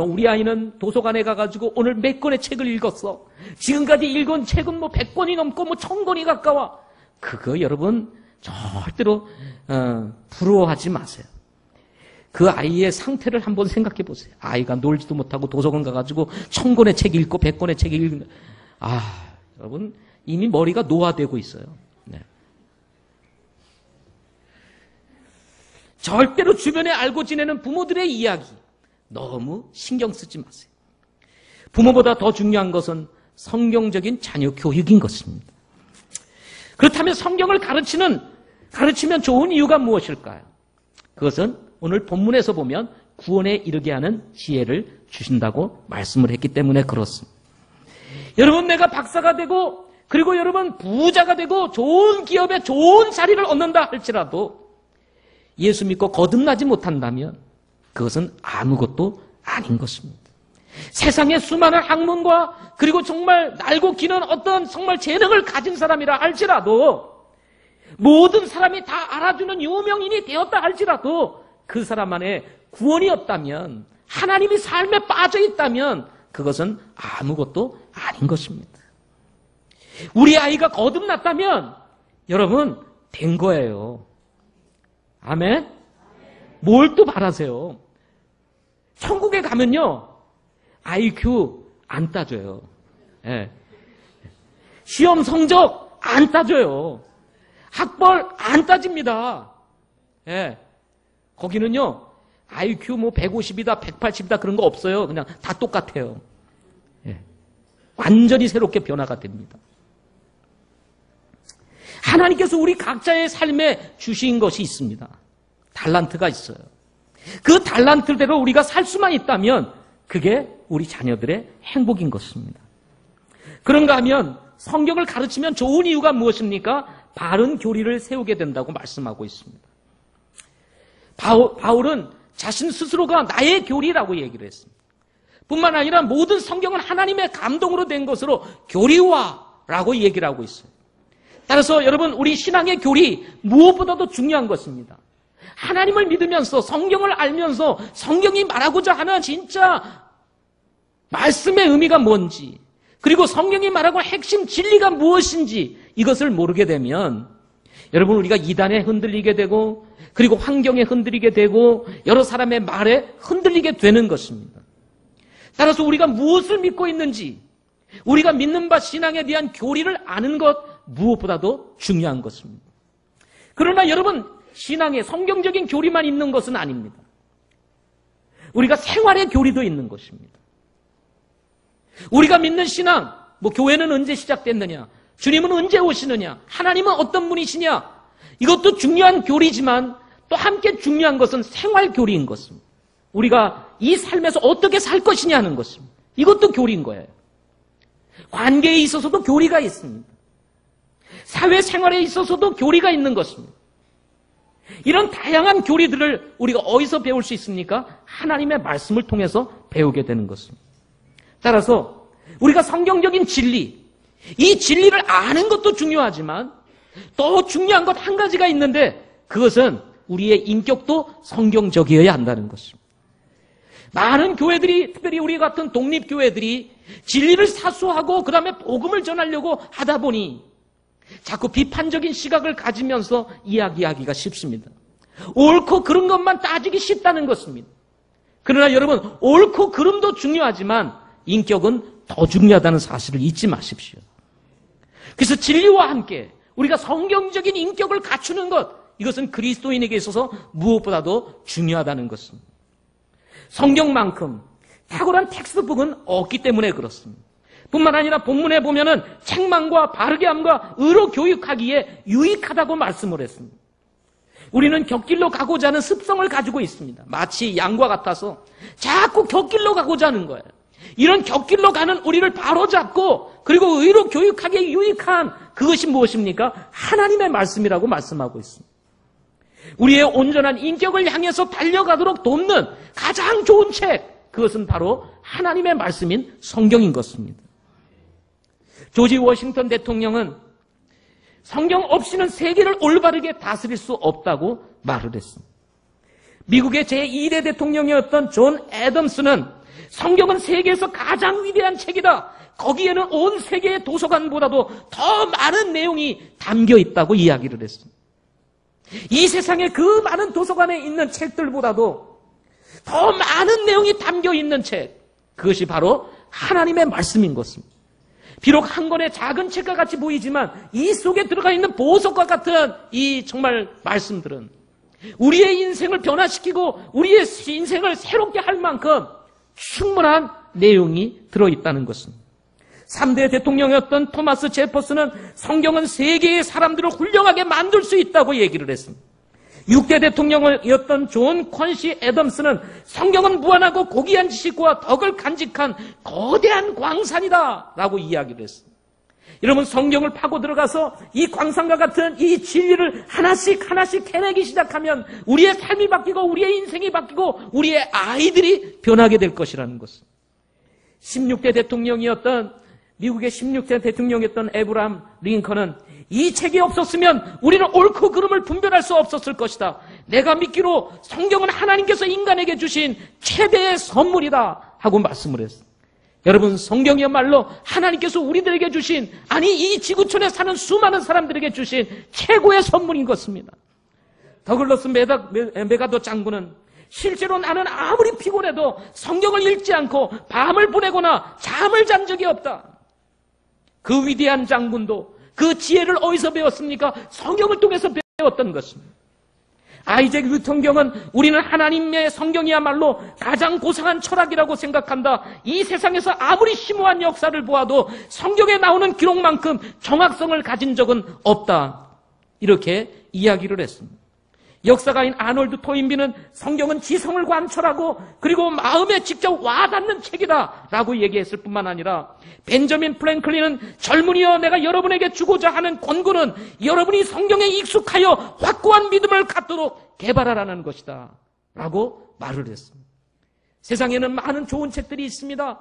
우리 아이는 도서관에 가가지고 오늘 몇 권의 책을 읽었어. 지금까지 읽은 책은 100권이 넘고 1000권이 가까워. 그거 여러분 절대로 부러워하지 마세요. 그 아이의 상태를 한번 생각해 보세요. 아이가 놀지도 못하고 도서관 가가지고 1000권의 책 읽고 100권의 책 읽는, 여러분 이미 머리가 노화되고 있어요. 네. 절대로 주변에 알고 지내는 부모들의 이야기 너무 신경 쓰지 마세요. 부모보다 더 중요한 것은 성경적인 자녀 교육인 것입니다. 그렇다면 성경을 가르치면 좋은 이유가 무엇일까요? 그것은 오늘 본문에서 보면 구원에 이르게 하는 지혜를 주신다고 말씀을 했기 때문에 그렇습니다. 여러분, 내가 박사가 되고 그리고 여러분 부자가 되고 좋은 기업에 좋은 자리를 얻는다 할지라도 예수 믿고 거듭나지 못한다면 그것은 아무것도 아닌 것입니다. 세상에 수많은 학문과 그리고 정말 날고 기는 어떤 정말 재능을 가진 사람이라 할지라도 모든 사람이 다 알아주는 유명인이 되었다 할지라도 그 사람 안에 구원이 없다면, 하나님이 삶에 빠져 있다면 그것은 아무것도 아닌 것입니다. 우리 아이가 거듭났다면 여러분 된 거예요. 아멘? 뭘 또 바라세요? 천국에 가면요 IQ 안 따져요. 예. 시험 성적 안 따져요. 학벌 안 따집니다. 예. 거기는요 IQ 150이다 180이다 그런 거 없어요. 그냥 다 똑같아요. 예. 완전히 새롭게 변화가 됩니다. 하나님께서 우리 각자의 삶에 주신 것이 있습니다. 달란트가 있어요. 그 달란트대로 우리가 살 수만 있다면 그게 우리 자녀들의 행복인 것입니다. 그런가 하면 성경을 가르치면 좋은 이유가 무엇입니까? 바른 교리를 세우게 된다고 말씀하고 있습니다. 바울은 자신 스스로가 나의 교리라고 얘기를 했습니다. 뿐만 아니라 모든 성경은 하나님의 감동으로 된 것으로 교리화라고 얘기를 하고 있어요. 따라서 여러분, 우리 신앙의 교리 무엇보다도 중요한 것입니다. 하나님을 믿으면서 성경을 알면서 성경이 말하고자 하는 진짜 말씀의 의미가 뭔지, 그리고 성경이 말하고 핵심 진리가 무엇인지 이것을 모르게 되면 여러분 우리가 이단에 흔들리게 되고 그리고 환경에 흔들리게 되고 여러 사람의 말에 흔들리게 되는 것입니다. 따라서 우리가 무엇을 믿고 있는지, 우리가 믿는 바 신앙에 대한 교리를 아는 것 무엇보다도 중요한 것입니다. 그러나 여러분, 신앙에 성경적인 교리만 있는 것은 아닙니다. 우리가 생활의 교리도 있는 것입니다. 우리가 믿는 신앙, 교회는 언제 시작됐느냐? 주님은 언제 오시느냐? 하나님은 어떤 분이시냐? 이것도 중요한 교리지만 또 함께 중요한 것은 생활 교리인 것입니다. 우리가 이 삶에서 어떻게 살 것이냐는 것입니다. 이것도 교리인 거예요. 관계에 있어서도 교리가 있습니다. 사회생활에 있어서도 교리가 있는 것입니다. 이런 다양한 교리들을 우리가 어디서 배울 수 있습니까? 하나님의 말씀을 통해서 배우게 되는 것입니다. 따라서 우리가 성경적인 진리, 이 진리를 아는 것도 중요하지만 또 중요한 것 한 가지가 있는데 그것은 우리의 인격도 성경적이어야 한다는 것입니다. 많은 교회들이, 특별히 우리 같은 독립교회들이 진리를 사수하고 그 다음에 복음을 전하려고 하다 보니 자꾸 비판적인 시각을 가지면서 이야기하기가 쉽습니다. 옳고 그른 것만 따지기 쉽다는 것입니다. 그러나 여러분, 옳고 그름도 중요하지만 인격은 더 중요하다는 사실을 잊지 마십시오. 그래서 진리와 함께 우리가 성경적인 인격을 갖추는 것, 이것은 그리스도인에게 있어서 무엇보다도 중요하다는 것입니다. 성경만큼 탁월한 텍스트북은 없기 때문에 그렇습니다. 뿐만 아니라 본문에 보면은 책망과 바르게함과 의로 교육하기에 유익하다고 말씀을 했습니다. 우리는 곁길로 가고자 하는 습성을 가지고 있습니다. 마치 양과 같아서 자꾸 곁길로 가고자 하는 거예요. 이런 곁길로 가는 우리를 바로잡고 그리고 의로 교육하기에 유익한 그것이 무엇입니까? 하나님의 말씀이라고 말씀하고 있습니다. 우리의 온전한 인격을 향해서 달려가도록 돕는 가장 좋은 책, 그것은 바로 하나님의 말씀인 성경인 것입니다. 조지 워싱턴 대통령은 성경 없이는 세계를 올바르게 다스릴 수 없다고 말을 했습니다. 미국의 제2대 대통령이었던 존 애덤스는 성경은 세계에서 가장 위대한 책이다. 거기에는 온 세계의 도서관보다도 더 많은 내용이 담겨 있다고 이야기를 했습니다. 이 세상에 그 많은 도서관에 있는 책들보다도 더 많은 내용이 담겨 있는 책, 그것이 바로 하나님의 말씀인 것입니다. 비록 한 권의 작은 책과 같이 보이지만 이 속에 들어가 있는 보석과 같은 이 정말 말씀들은 우리의 인생을 변화시키고 우리의 인생을 새롭게 할 만큼 충분한 내용이 들어있다는 것입니다. 3대 대통령이었던 토마스 제퍼슨은 성경은 세계의 사람들을 훌륭하게 만들 수 있다고 얘기를 했습니다. 6대 대통령이었던 존 퀀시 애덤스는 성경은 무한하고 고귀한 지식과 덕을 간직한 거대한 광산이다 라고 이야기를 했습니다. 여러분, 성경을 파고 들어가서 이 광산과 같은 이 진리를 하나씩 캐내기 시작하면 우리의 삶이 바뀌고 우리의 인생이 바뀌고 우리의 아이들이 변하게 될 것이라는 것입니다. 16대 대통령이었던 미국의 16대 대통령이었던 에브라함 링컨은 이 책이 없었으면 우리는 옳고 그름을 분별할 수 없었을 것이다. 내가 믿기로 성경은 하나님께서 인간에게 주신 최대의 선물이다 하고 말씀을 했습니다. 여러분, 성경이야말로 하나님께서 우리들에게 주신, 아니 이 지구촌에 사는 수많은 사람들에게 주신 최고의 선물인 것입니다. 더글러스 메가더 장군은 실제로 나는 아무리 피곤해도 성경을 읽지 않고 밤을 보내거나 잠을 잔 적이 없다. 그 위대한 장군도 그 지혜를 어디서 배웠습니까? 성경을 통해서 배웠던 것입니다. 아이잭 뉴턴경은 우리는 하나님의 성경이야말로 가장 고상한 철학이라고 생각한다. 이 세상에서 아무리 심오한 역사를 보아도 성경에 나오는 기록만큼 정확성을 가진 적은 없다. 이렇게 이야기를 했습니다. 역사가인 아놀드 토인비는 성경은 지성을 관철하고 그리고 마음에 직접 와닿는 책이다 라고 얘기했을 뿐만 아니라 벤저민 프랭클린은 젊은이여 내가 여러분에게 주고자 하는 권고는 여러분이 성경에 익숙하여 확고한 믿음을 갖도록 개발하라는 것이다 라고 말을 했습니다. 세상에는 많은 좋은 책들이 있습니다.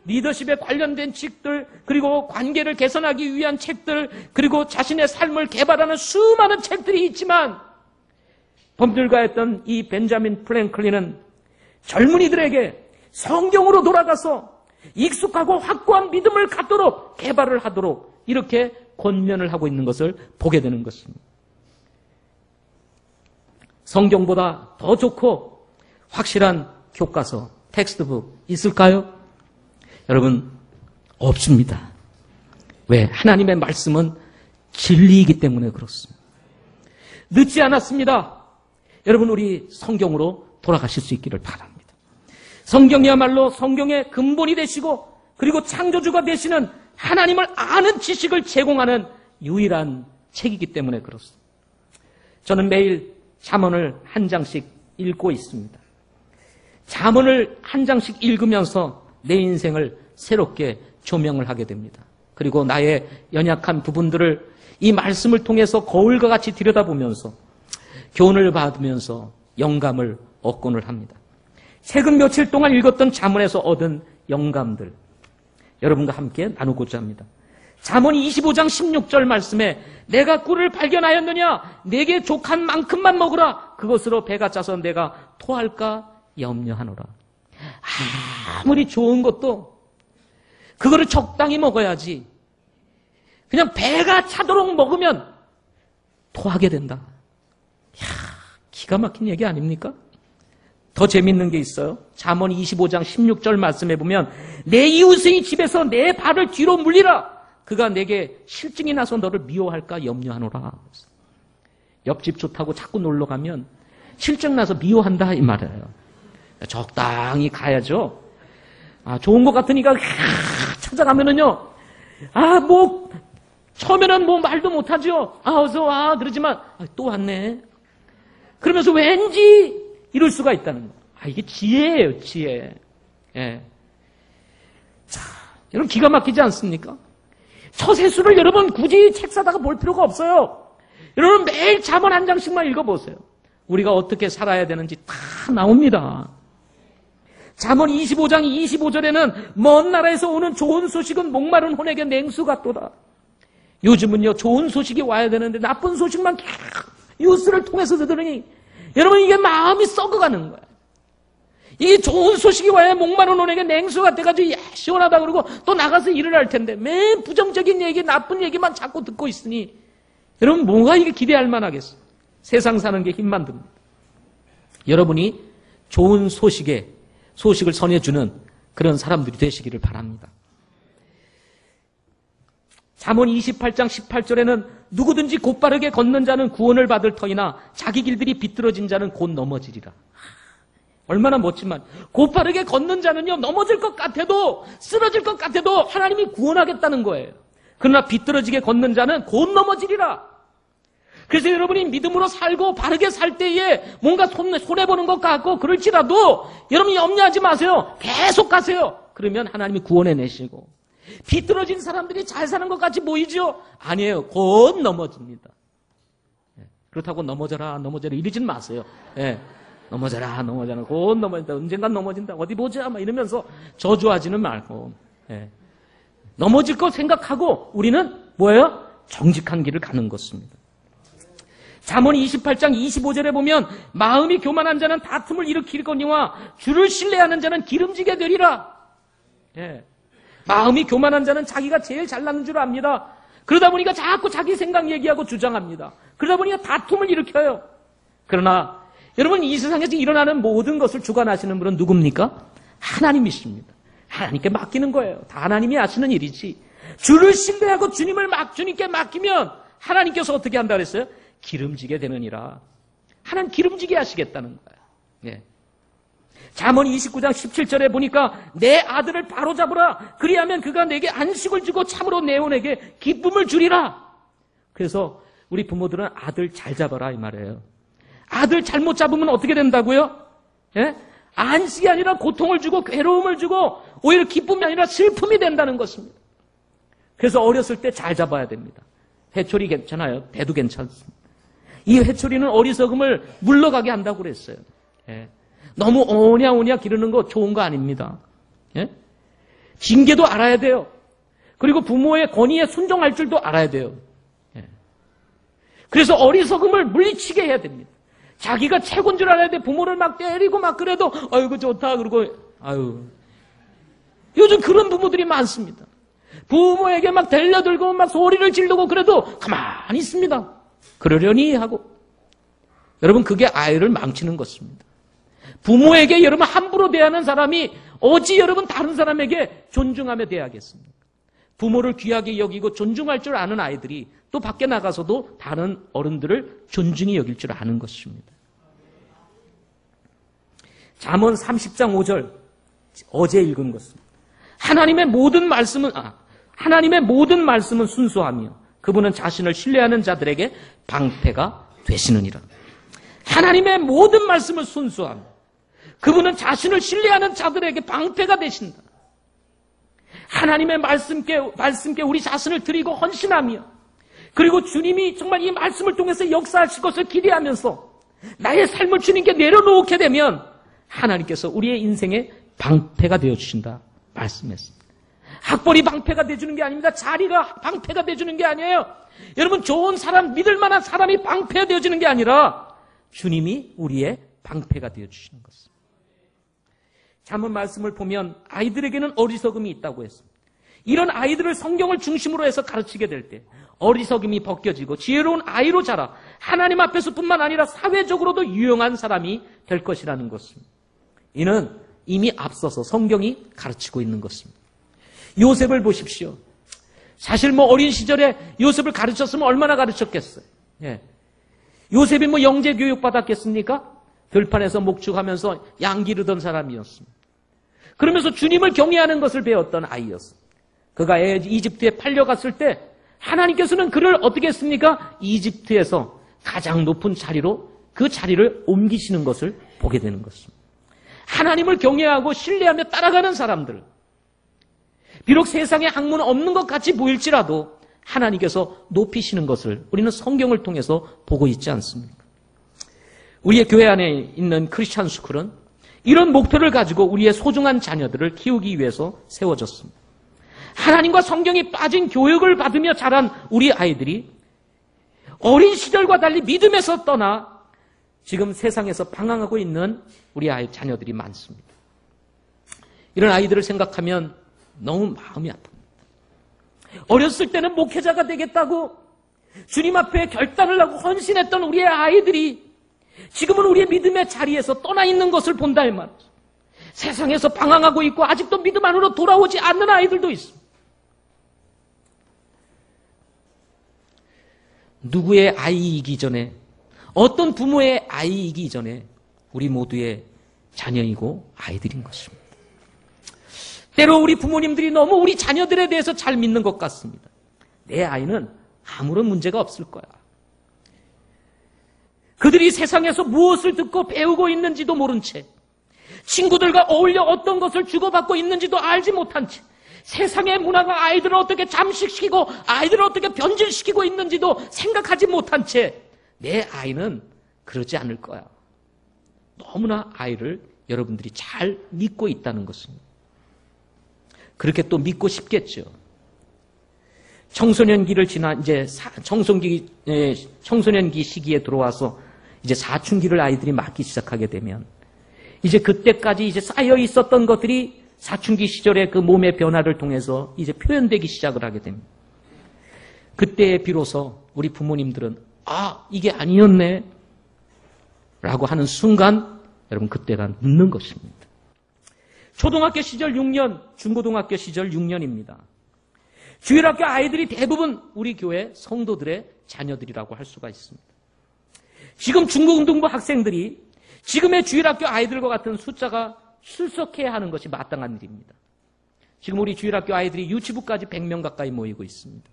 리더십에 관련된 책들, 그리고 관계를 개선하기 위한 책들, 그리고 자신의 삶을 개발하는 수많은 책들이 있지만 법률가였던 이 벤자민 프랭클린은 젊은이들에게 성경으로 돌아가서 익숙하고 확고한 믿음을 갖도록 개발을 하도록 이렇게 권면을 하고 있는 것을 보게 되는 것입니다. 성경보다 더 좋고 확실한 교과서, 텍스트북 있을까요? 여러분, 없습니다. 왜? 하나님의 말씀은 진리이기 때문에 그렇습니다. 늦지 않았습니다. 여러분, 우리 성경으로 돌아가실 수 있기를 바랍니다. 성경이야말로 성경의 근본이 되시고 그리고 창조주가 되시는 하나님을 아는 지식을 제공하는 유일한 책이기 때문에 그렇습니다. 저는 매일 잠언을 한 장씩 읽고 있습니다. 잠언을 한 장씩 읽으면서 내 인생을 새롭게 조명을 하게 됩니다. 그리고 나의 연약한 부분들을 이 말씀을 통해서 거울과 같이 들여다보면서 교훈을 받으면서 영감을 얻곤을 합니다. 최근 며칠 동안 읽었던 잠언에서 얻은 영감들 여러분과 함께 나누고자 합니다. 잠언 25장 16절 말씀에 내가 꿀을 발견하였느냐 내게 족한 만큼만 먹으라 그것으로 배가 차서 내가 토할까 염려하노라. 아무리 좋은 것도 그거를 적당히 먹어야지 그냥 배가 차도록 먹으면 토하게 된다. 이야, 기가 막힌 얘기 아닙니까? 더 재밌는 게 있어요. 잠언 25장 16절 말씀에 보면 내 이웃의 집에서 내 발을 뒤로 물리라. 그가 내게 실증이 나서 너를 미워할까 염려하노라. 옆집 좋다고 자꾸 놀러 가면 실증 나서 미워한다 이 말이에요. 적당히 가야죠. 좋은 것 같으니까 찾아가면은요. 뭐 처음에는 뭐 말도 못하죠. 어서 와 그러지만 또 왔네. 그러면서 왠지 이럴 수가 있다는 거. 이게 지혜예요, 지혜. 예. 자, 여러분 기가 막히지 않습니까? 처세수를 여러분 굳이 책 사다가 볼 필요가 없어요. 여러분 매일 잠언 한 장씩만 읽어보세요. 우리가 어떻게 살아야 되는지 다 나옵니다. 잠언 25장 25절에는 먼 나라에서 오는 좋은 소식은 목마른 혼에게 냉수 같도다. 요즘은요 좋은 소식이 와야 되는데 나쁜 소식만 뉴스를 통해서 들으니 여러분 이게 마음이 썩어가는 거야. 이 좋은 소식이 와야 목마른 혼에게 냉수가 돼가지고 시원하다 그러고 또 나가서 일을 할 텐데 매일 부정적인 얘기 나쁜 얘기만 자꾸 듣고 있으니 여러분 뭐가 이게 기대할 만하겠어. 세상 사는 게 힘만 듭니다. 여러분이 좋은 소식을 전해주는 그런 사람들이 되시기를 바랍니다. 잠언 28장 18절에는 누구든지 곧바르게 걷는 자는 구원을 받을 터이나 자기 길들이 비뚤어진 자는 곧 넘어지리라. 얼마나 멋진 말. 곧바르게 걷는 자는요 넘어질 것 같아도 쓰러질 것 같아도 하나님이 구원하겠다는 거예요. 그러나 비뚤어지게 걷는 자는 곧 넘어지리라. 그래서 여러분이 믿음으로 살고 바르게 살 때에 뭔가 손해보는 것 같고 그럴지라도 여러분이 염려하지 마세요. 계속 가세요. 그러면 하나님이 구원해내시고 비뚤어진 사람들이 잘 사는 것 같이 보이죠? 아니에요. 곧 넘어집니다. 그렇다고 넘어져라 이러진 마세요. 넘어져라 곧 넘어진다. 언젠간 넘어진다. 어디 보자 막 이러면서 저주하지는 말고 넘어질 거 생각하고 우리는 뭐예요? 정직한 길을 가는 것입니다. 잠언 28장 25절에 보면 마음이 교만한 자는 다툼을 일으키거니와 주를 신뢰하는 자는 기름지게 되리라. 마음이 교만한 자는 자기가 제일 잘나는 줄 압니다. 그러다 보니까 자꾸 자기 생각 얘기하고 주장합니다. 그러다 보니까 다툼을 일으켜요. 그러나 여러분 이 세상에서 일어나는 모든 것을 주관하시는 분은 누굽니까? 하나님이십니다. 하나님께 맡기는 거예요. 다 하나님이 하시는 일이지. 주를 신뢰하고 주님께 맡기면 하나님께서 어떻게 한다 그랬어요? 기름지게 되느니라. 하나님 기름지게 하시겠다는 거야. 잠언 29장 17절에 보니까 내 아들을 바로잡으라. 그리하면 그가 내게 안식을 주고 참으로 내 혼에게 기쁨을 주리라. 그래서 우리 부모들은 아들 잘 잡아라 이 말이에요. 아들 잘못 잡으면 어떻게 된다고요? 안식이 아니라 고통을 주고 괴로움을 주고 오히려 기쁨이 아니라 슬픔이 된다는 것입니다. 그래서 어렸을 때 잘 잡아야 됩니다. 회초리 괜찮아요. 배도 괜찮습니다. 이 회초리는 어리석음을 물러가게 한다고 그랬어요. 너무 오냐오냐 기르는 거 좋은 거 아닙니다. 징계도 알아야 돼요. 그리고 부모의 권위에 순종할 줄도 알아야 돼요. 그래서 어리석음을 물리치게 해야 됩니다. 자기가 최고인 줄 알아야 돼. 부모를 막 때리고 막 그래도 아이고 좋다 그러고 요즘 그런 부모들이 많습니다. 부모에게 막 달려들고 막 소리를 지르고 그래도 가만히 있습니다. 그러려니 하고. 여러분 그게 아이를 망치는 것입니다. 부모에게 여러분 함부로 대하는 사람이 어찌 여러분 다른 사람에게 존중하며 대하겠습니까? 부모를 귀하게 여기고 존중할 줄 아는 아이들이 또 밖에 나가서도 다른 어른들을 존중히 여길 줄 아는 것입니다. 잠언 30장 5절 어제 읽은 것입니다. 하나님의 모든 말씀은 순수하며 그분은 자신을 신뢰하는 자들에게 방패가 되시느니라. 하나님의 모든 말씀은 순수하며 그분은 자신을 신뢰하는 자들에게 방패가 되신다. 하나님의 말씀께 우리 자신을 드리고 헌신하며 그리고 주님이 정말 이 말씀을 통해서 역사하실 것을 기대하면서 나의 삶을 주님께 내려놓게 되면 하나님께서 우리의 인생에 방패가 되어주신다 말씀했습니다. 학벌이 방패가 되어주는 게 아닙니다. 자리가 방패가 되어주는 게 아니에요. 여러분, 좋은 사람, 믿을 만한 사람이 방패가 되어주는 게 아니라 주님이 우리의 방패가 되어주시는 것입니다. 잠언 말씀을 보면 아이들에게는 어리석음이 있다고 했습니다. 이런 아이들을 성경을 중심으로 해서 가르치게 될 때 어리석음이 벗겨지고 지혜로운 아이로 자라 하나님 앞에서뿐만 아니라 사회적으로도 유용한 사람이 될 것이라는 것입니다. 이는 이미 앞서서 성경이 가르치고 있는 것입니다. 요셉을 보십시오. 사실 어린 시절에 요셉을 가르쳤으면 얼마나 가르쳤겠어요. 예. 요셉이 영재 교육 받았겠습니까? 들판에서 목축하면서 양 기르던 사람이었습니다. 그러면서 주님을 경외하는 것을 배웠던 아이였습니다. 그가 이집트에 팔려갔을 때 하나님께서는 그를 어떻게 했습니까? 이집트에서 가장 높은 자리로 그 자리를 옮기시는 것을 보게 되는 것입니다. 하나님을 경외하고 신뢰하며 따라가는 사람들, 비록 세상에 학문은 없는 것 같이 보일지라도 하나님께서 높이시는 것을 우리는 성경을 통해서 보고 있지 않습니까? 우리의 교회 안에 있는 크리스찬 스쿨은 이런 목표를 가지고 우리의 소중한 자녀들을 키우기 위해서 세워졌습니다. 하나님과 성경이 빠진 교육을 받으며 자란 우리 아이들이 어린 시절과 달리 믿음에서 떠나 지금 세상에서 방황하고 있는 우리 아이 자녀들이 많습니다. 이런 아이들을 생각하면 너무 마음이 아픕니다. 어렸을 때는 목회자가 되겠다고 주님 앞에 결단을 하고 헌신했던 우리의 아이들이 지금은 우리의 믿음의 자리에서 떠나 있는 것을 본다 이 말이죠. 세상에서 방황하고 있고 아직도 믿음 안으로 돌아오지 않는 아이들도 있습니다. 누구의 아이이기 전에, 어떤 부모의 아이이기 전에 우리 모두의 자녀이고 아이들인 것입니다. 때로 우리 부모님들이 너무 우리 자녀들에 대해서 잘 믿는 것 같습니다. 내 아이는 아무런 문제가 없을 거야. 그들이 세상에서 무엇을 듣고 배우고 있는지도 모른 채, 친구들과 어울려 어떤 것을 주고받고 있는지도 알지 못한 채, 세상의 문화가 아이들을 어떻게 잠식시키고 아이들을 어떻게 변질시키고 있는지도 생각하지 못한 채 내 아이는 그러지 않을 거야. 너무나 아이를 여러분들이 잘 믿고 있다는 것입니다. 그렇게 또 믿고 싶겠죠. 청소년기를 지나 이제 청소년기 시기에 들어와서 이제 사춘기를 아이들이 맞기 시작하게 되면 이제 그때까지 이제 쌓여 있었던 것들이 사춘기 시절의 그 몸의 변화를 통해서 이제 표현되기 시작을 하게 됩니다. 그때 비로소 우리 부모님들은 이게 아니었네 라고 하는 순간 여러분 그때가 늦는 것입니다. 초등학교 시절 6년, 중고등학교 시절 6년입니다. 주일학교 아이들이 대부분 우리 교회 성도들의 자녀들이라고 할 수가 있습니다. 지금 중고등부 학생들이 지금의 주일학교 아이들과 같은 숫자가 출석해야 하는 것이 마땅한 일입니다. 지금 우리 주일학교 아이들이 유치부까지 100명 가까이 모이고 있습니다.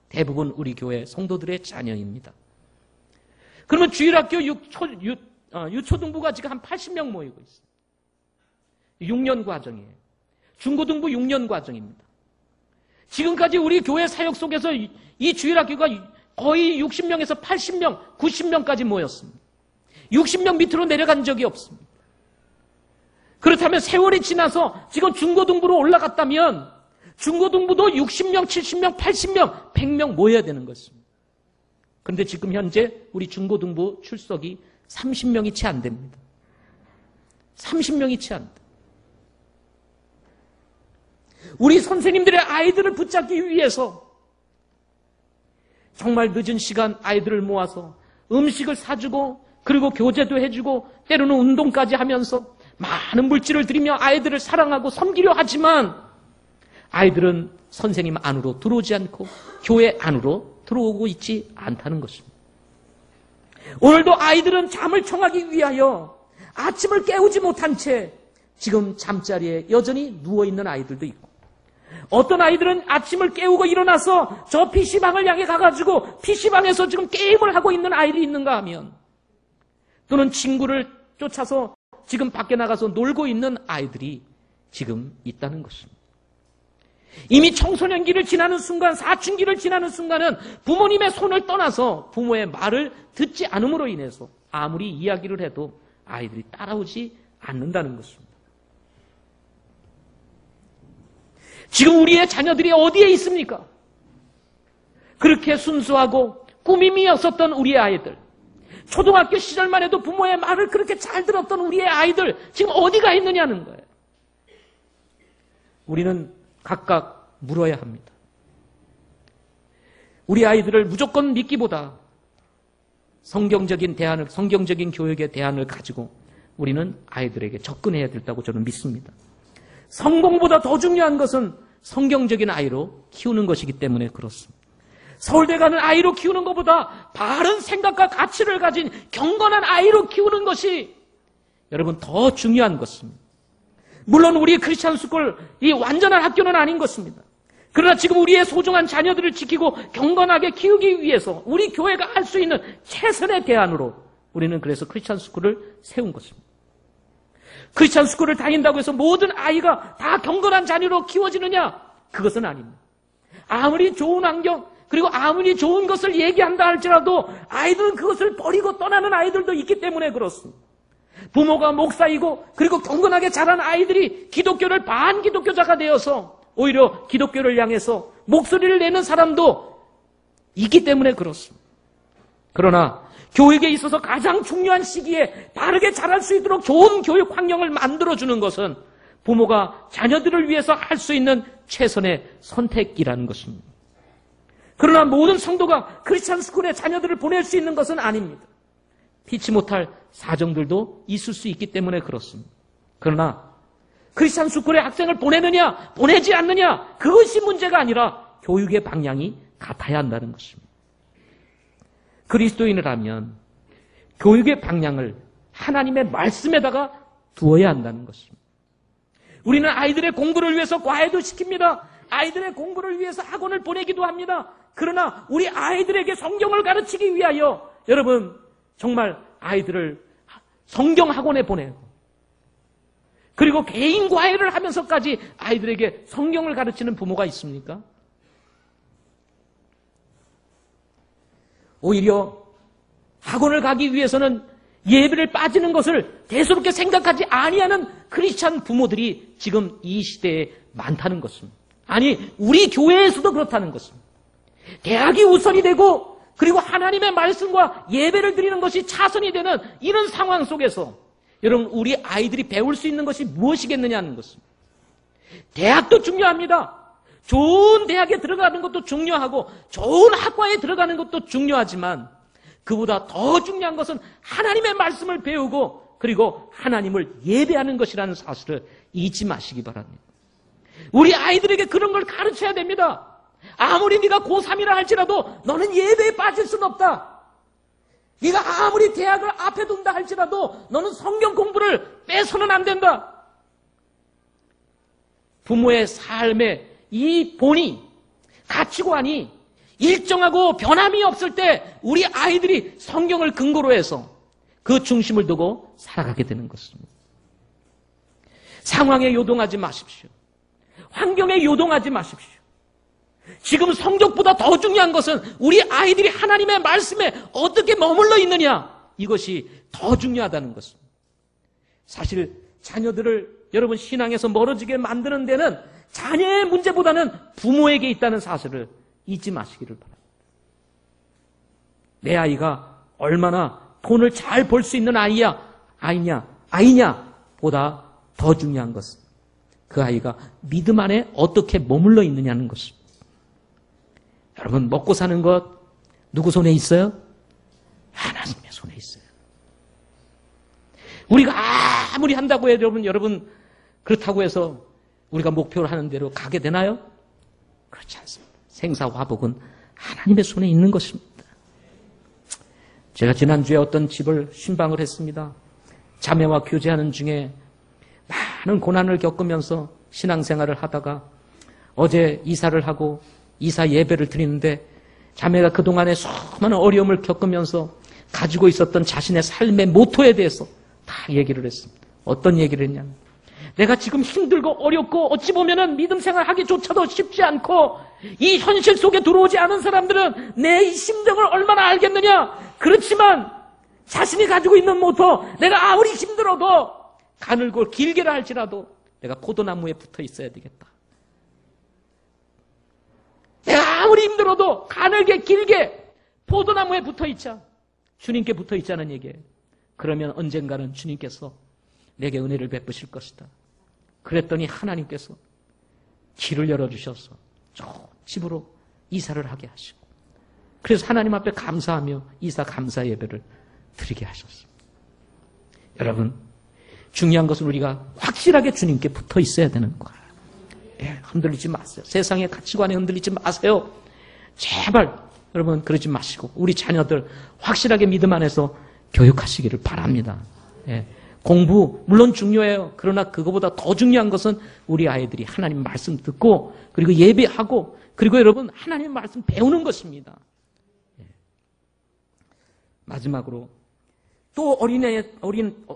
대부분 우리 교회 성도들의 자녀입니다. 그러면 주일학교 유초등부가 지금 한 80명 모이고 있습니다. 6년 과정이에요. 중고등부 6년 과정입니다. 지금까지 우리 교회 사역 속에서 이 주일학교가 거의 60명에서 80명, 90명까지 모였습니다. 60명 밑으로 내려간 적이 없습니다. 그렇다면 세월이 지나서 지금 중고등부로 올라갔다면 중고등부도 60명, 70명, 80명, 100명 모여야 되는 것입니다. 그런데 지금 현재 우리 중고등부 출석이 30명이 채 안 됩니다. 30명이 채 안 됩니다. 우리 선생님들의 아이들을 붙잡기 위해서 정말 늦은 시간 아이들을 모아서 음식을 사주고 그리고 교제도 해주고 때로는 운동까지 하면서 많은 물질을 들이며 아이들을 사랑하고 섬기려 하지만 아이들은 선생님 안으로 들어오지 않고 교회 안으로 들어오고 있지 않다는 것입니다. 오늘도 아이들은 잠을 청하기 위하여 아침을 깨우지 못한 채 지금 잠자리에 여전히 누워있는 아이들도 있고 어떤 아이들은 아침을 깨우고 일어나서 저 PC방을 향해 가가지고 PC방에서 지금 게임을 하고 있는 아이들이 있는가 하면, 또는 친구를 쫓아서 지금 밖에 나가서 놀고 있는 아이들이 지금 있다는 것입니다. 이미 청소년기를 지나는 순간, 사춘기를 지나는 순간은 부모님의 손을 떠나서 부모의 말을 듣지 않음으로 인해서 아무리 이야기를 해도 아이들이 따라오지 않는다는 것입니다. 지금 우리의 자녀들이 어디에 있습니까? 그렇게 순수하고 꾸밈이 없었던 우리의 아이들, 초등학교 시절만 해도 부모의 말을 그렇게 잘 들었던 우리의 아이들, 지금 어디가 있느냐는 거예요. 우리는 각각 물어야 합니다. 우리 아이들을 무조건 믿기보다 성경적인 대안을, 성경적인 교육의 대안을 가지고 우리는 아이들에게 접근해야 된다고 저는 믿습니다. 성공보다 더 중요한 것은 성경적인 아이로 키우는 것이기 때문에 그렇습니다. 서울대 가는 아이로 키우는 것보다 바른 생각과 가치를 가진 경건한 아이로 키우는 것이 여러분 더 중요한 것입니다. 물론 우리의 크리스찬 스쿨, 이 완전한 학교는 아닌 것입니다. 그러나 지금 우리의 소중한 자녀들을 지키고 경건하게 키우기 위해서 우리 교회가 할 수 있는 최선의 대안으로 우리는 그래서 크리스찬 스쿨을 세운 것입니다. 크리스찬 스쿨을 다닌다고 해서 모든 아이가 다 경건한 자녀로 키워지느냐? 그것은 아닙니다. 아무리 좋은 환경, 그리고 아무리 좋은 것을 얘기한다 할지라도 아이들은 그것을 버리고 떠나는 아이들도 있기 때문에 그렇습니다. 부모가 목사이고 그리고 경건하게 자란 아이들이 기독교를 반기독교자가 되어서 오히려 기독교를 향해서 목소리를 내는 사람도 있기 때문에 그렇습니다. 그러나 교육에 있어서 가장 중요한 시기에 바르게 자랄 수 있도록 좋은 교육 환경을 만들어주는 것은 부모가 자녀들을 위해서 할 수 있는 최선의 선택이라는 것입니다. 그러나 모든 성도가 크리스찬 스쿨에 자녀들을 보낼 수 있는 것은 아닙니다. 피치 못할 사정들도 있을 수 있기 때문에 그렇습니다. 그러나 크리스찬 스쿨에 학생을 보내느냐 보내지 않느냐 그것이 문제가 아니라 교육의 방향이 같아야 한다는 것입니다. 그리스도인이라면 교육의 방향을 하나님의 말씀에다가 두어야 한다는 것입니다. 우리는 아이들의 공부를 위해서 과외도 시킵니다. 아이들의 공부를 위해서 학원을 보내기도 합니다. 그러나 우리 아이들에게 성경을 가르치기 위하여 여러분 정말 아이들을 성경 학원에 보내고 그리고 개인 과외를 하면서까지 아이들에게 성경을 가르치는 부모가 있습니까? 오히려 학원을 가기 위해서는 예배를 빠지는 것을 대수롭게 생각하지 아니하는 크리스찬 부모들이 지금 이 시대에 많다는 것입니다. 아니, 우리 교회에서도 그렇다는 것입니다. 대학이 우선이 되고 그리고 하나님의 말씀과 예배를 드리는 것이 차선이 되는 이런 상황 속에서 여러분 우리 아이들이 배울 수 있는 것이 무엇이겠느냐는 것입니다. 대학도 중요합니다. 좋은 대학에 들어가는 것도 중요하고 좋은 학과에 들어가는 것도 중요하지만 그보다 더 중요한 것은 하나님의 말씀을 배우고 그리고 하나님을 예배하는 것이라는 사실을 잊지 마시기 바랍니다. 우리 아이들에게 그런 걸 가르쳐야 됩니다. 아무리 네가 고3이라 할지라도 너는 예배에 빠질 수는 없다. 네가 아무리 대학을 앞에 둔다 할지라도 너는 성경 공부를 빼서는 안 된다. 부모의 삶의 이 본이, 가치관이 일정하고 변함이 없을 때 우리 아이들이 성경을 근거로 해서 그 중심을 두고 살아가게 되는 것입니다. 상황에 요동하지 마십시오. 환경에 요동하지 마십시오. 지금 성적보다 더 중요한 것은 우리 아이들이 하나님의 말씀에 어떻게 머물러 있느냐, 이것이 더 중요하다는 것입니다. 사실 자녀들을 여러분 신앙에서 멀어지게 만드는 데는 자녀의 문제보다는 부모에게 있다는 사실을 잊지 마시기를 바랍니다. 내 아이가 얼마나 돈을 잘 벌 수 있는 아이냐 보다 더 중요한 것은 그 아이가 믿음 안에 어떻게 머물러 있느냐는 것입니다. 여러분, 먹고 사는 것 누구 손에 있어요? 하나님의 손에 있어요. 우리가 아무리 한다고 해도 여러분 그렇다고 해서 우리가 목표를 하는 대로 가게 되나요? 그렇지 않습니다. 생사화복은 하나님의 손에 있는 것입니다. 제가 지난주에 어떤 집을 신방을 했습니다. 자매와 교제하는 중에 많은 고난을 겪으면서 신앙생활을 하다가 어제 이사를 하고 이사 예배를 드리는데 자매가 그동안에 수많은 어려움을 겪으면서 가지고 있었던 자신의 삶의 모토에 대해서 다 얘기를 했습니다. 어떤 얘기를 했냐면, 내가 지금 힘들고 어렵고 어찌 보면은 믿음 생활하기조차도 쉽지 않고 이 현실 속에 들어오지 않은 사람들은 내 이 심정을 얼마나 알겠느냐. 그렇지만 자신이 가지고 있는 모토, 내가 아무리 힘들어도 가늘고 길게라 할지라도 내가 포도나무에 붙어 있어야 되겠다. 내가 아무리 힘들어도 가늘게 길게 포도나무에 붙어 있자. 주님께 붙어 있자는 얘기예요. 그러면 언젠가는 주님께서 내게 은혜를 베푸실 것이다. 그랬더니 하나님께서 길을 열어주셔서 저 집으로 이사를 하게 하시고, 그래서 하나님 앞에 감사하며 이사 감사 예배를 드리게 하셨습니다. 여러분, 중요한 것은 우리가 확실하게 주님께 붙어 있어야 되는 거예요. 흔들리지 마세요. 세상의 가치관에 흔들리지 마세요. 제발 여러분 그러지 마시고 우리 자녀들 확실하게 믿음 안에서 교육하시기를 바랍니다. 공부 물론 중요해요. 그러나 그거보다 더 중요한 것은 우리 아이들이 하나님 말씀 듣고 그리고 예배하고 그리고 여러분 하나님 말씀 배우는 것입니다. 마지막으로 또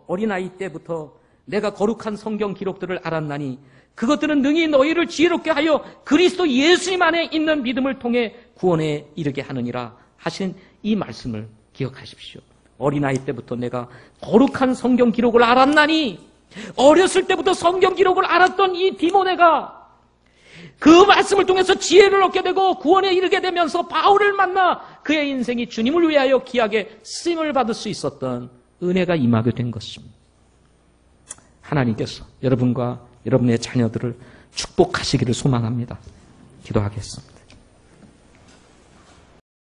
어린아이 때부터 내가 거룩한 성경 기록들을 알았나니 그것들은 능히 너희를 지혜롭게 하여 그리스도 예수님 안에 있는 믿음을 통해 구원에 이르게 하느니라 하신 이 말씀을 기억하십시오. 어린아이 때부터 내가 거룩한 성경 기록을 알았나니, 어렸을 때부터 성경 기록을 알았던 이 디모데가 그 말씀을 통해서 지혜를 얻게 되고 구원에 이르게 되면서 바울을 만나 그의 인생이 주님을 위하여 귀하게 쓰임을 받을 수 있었던 은혜가 임하게 된 것입니다. 하나님께서 여러분과 여러분의 자녀들을 축복하시기를 소망합니다. 기도하겠습니다.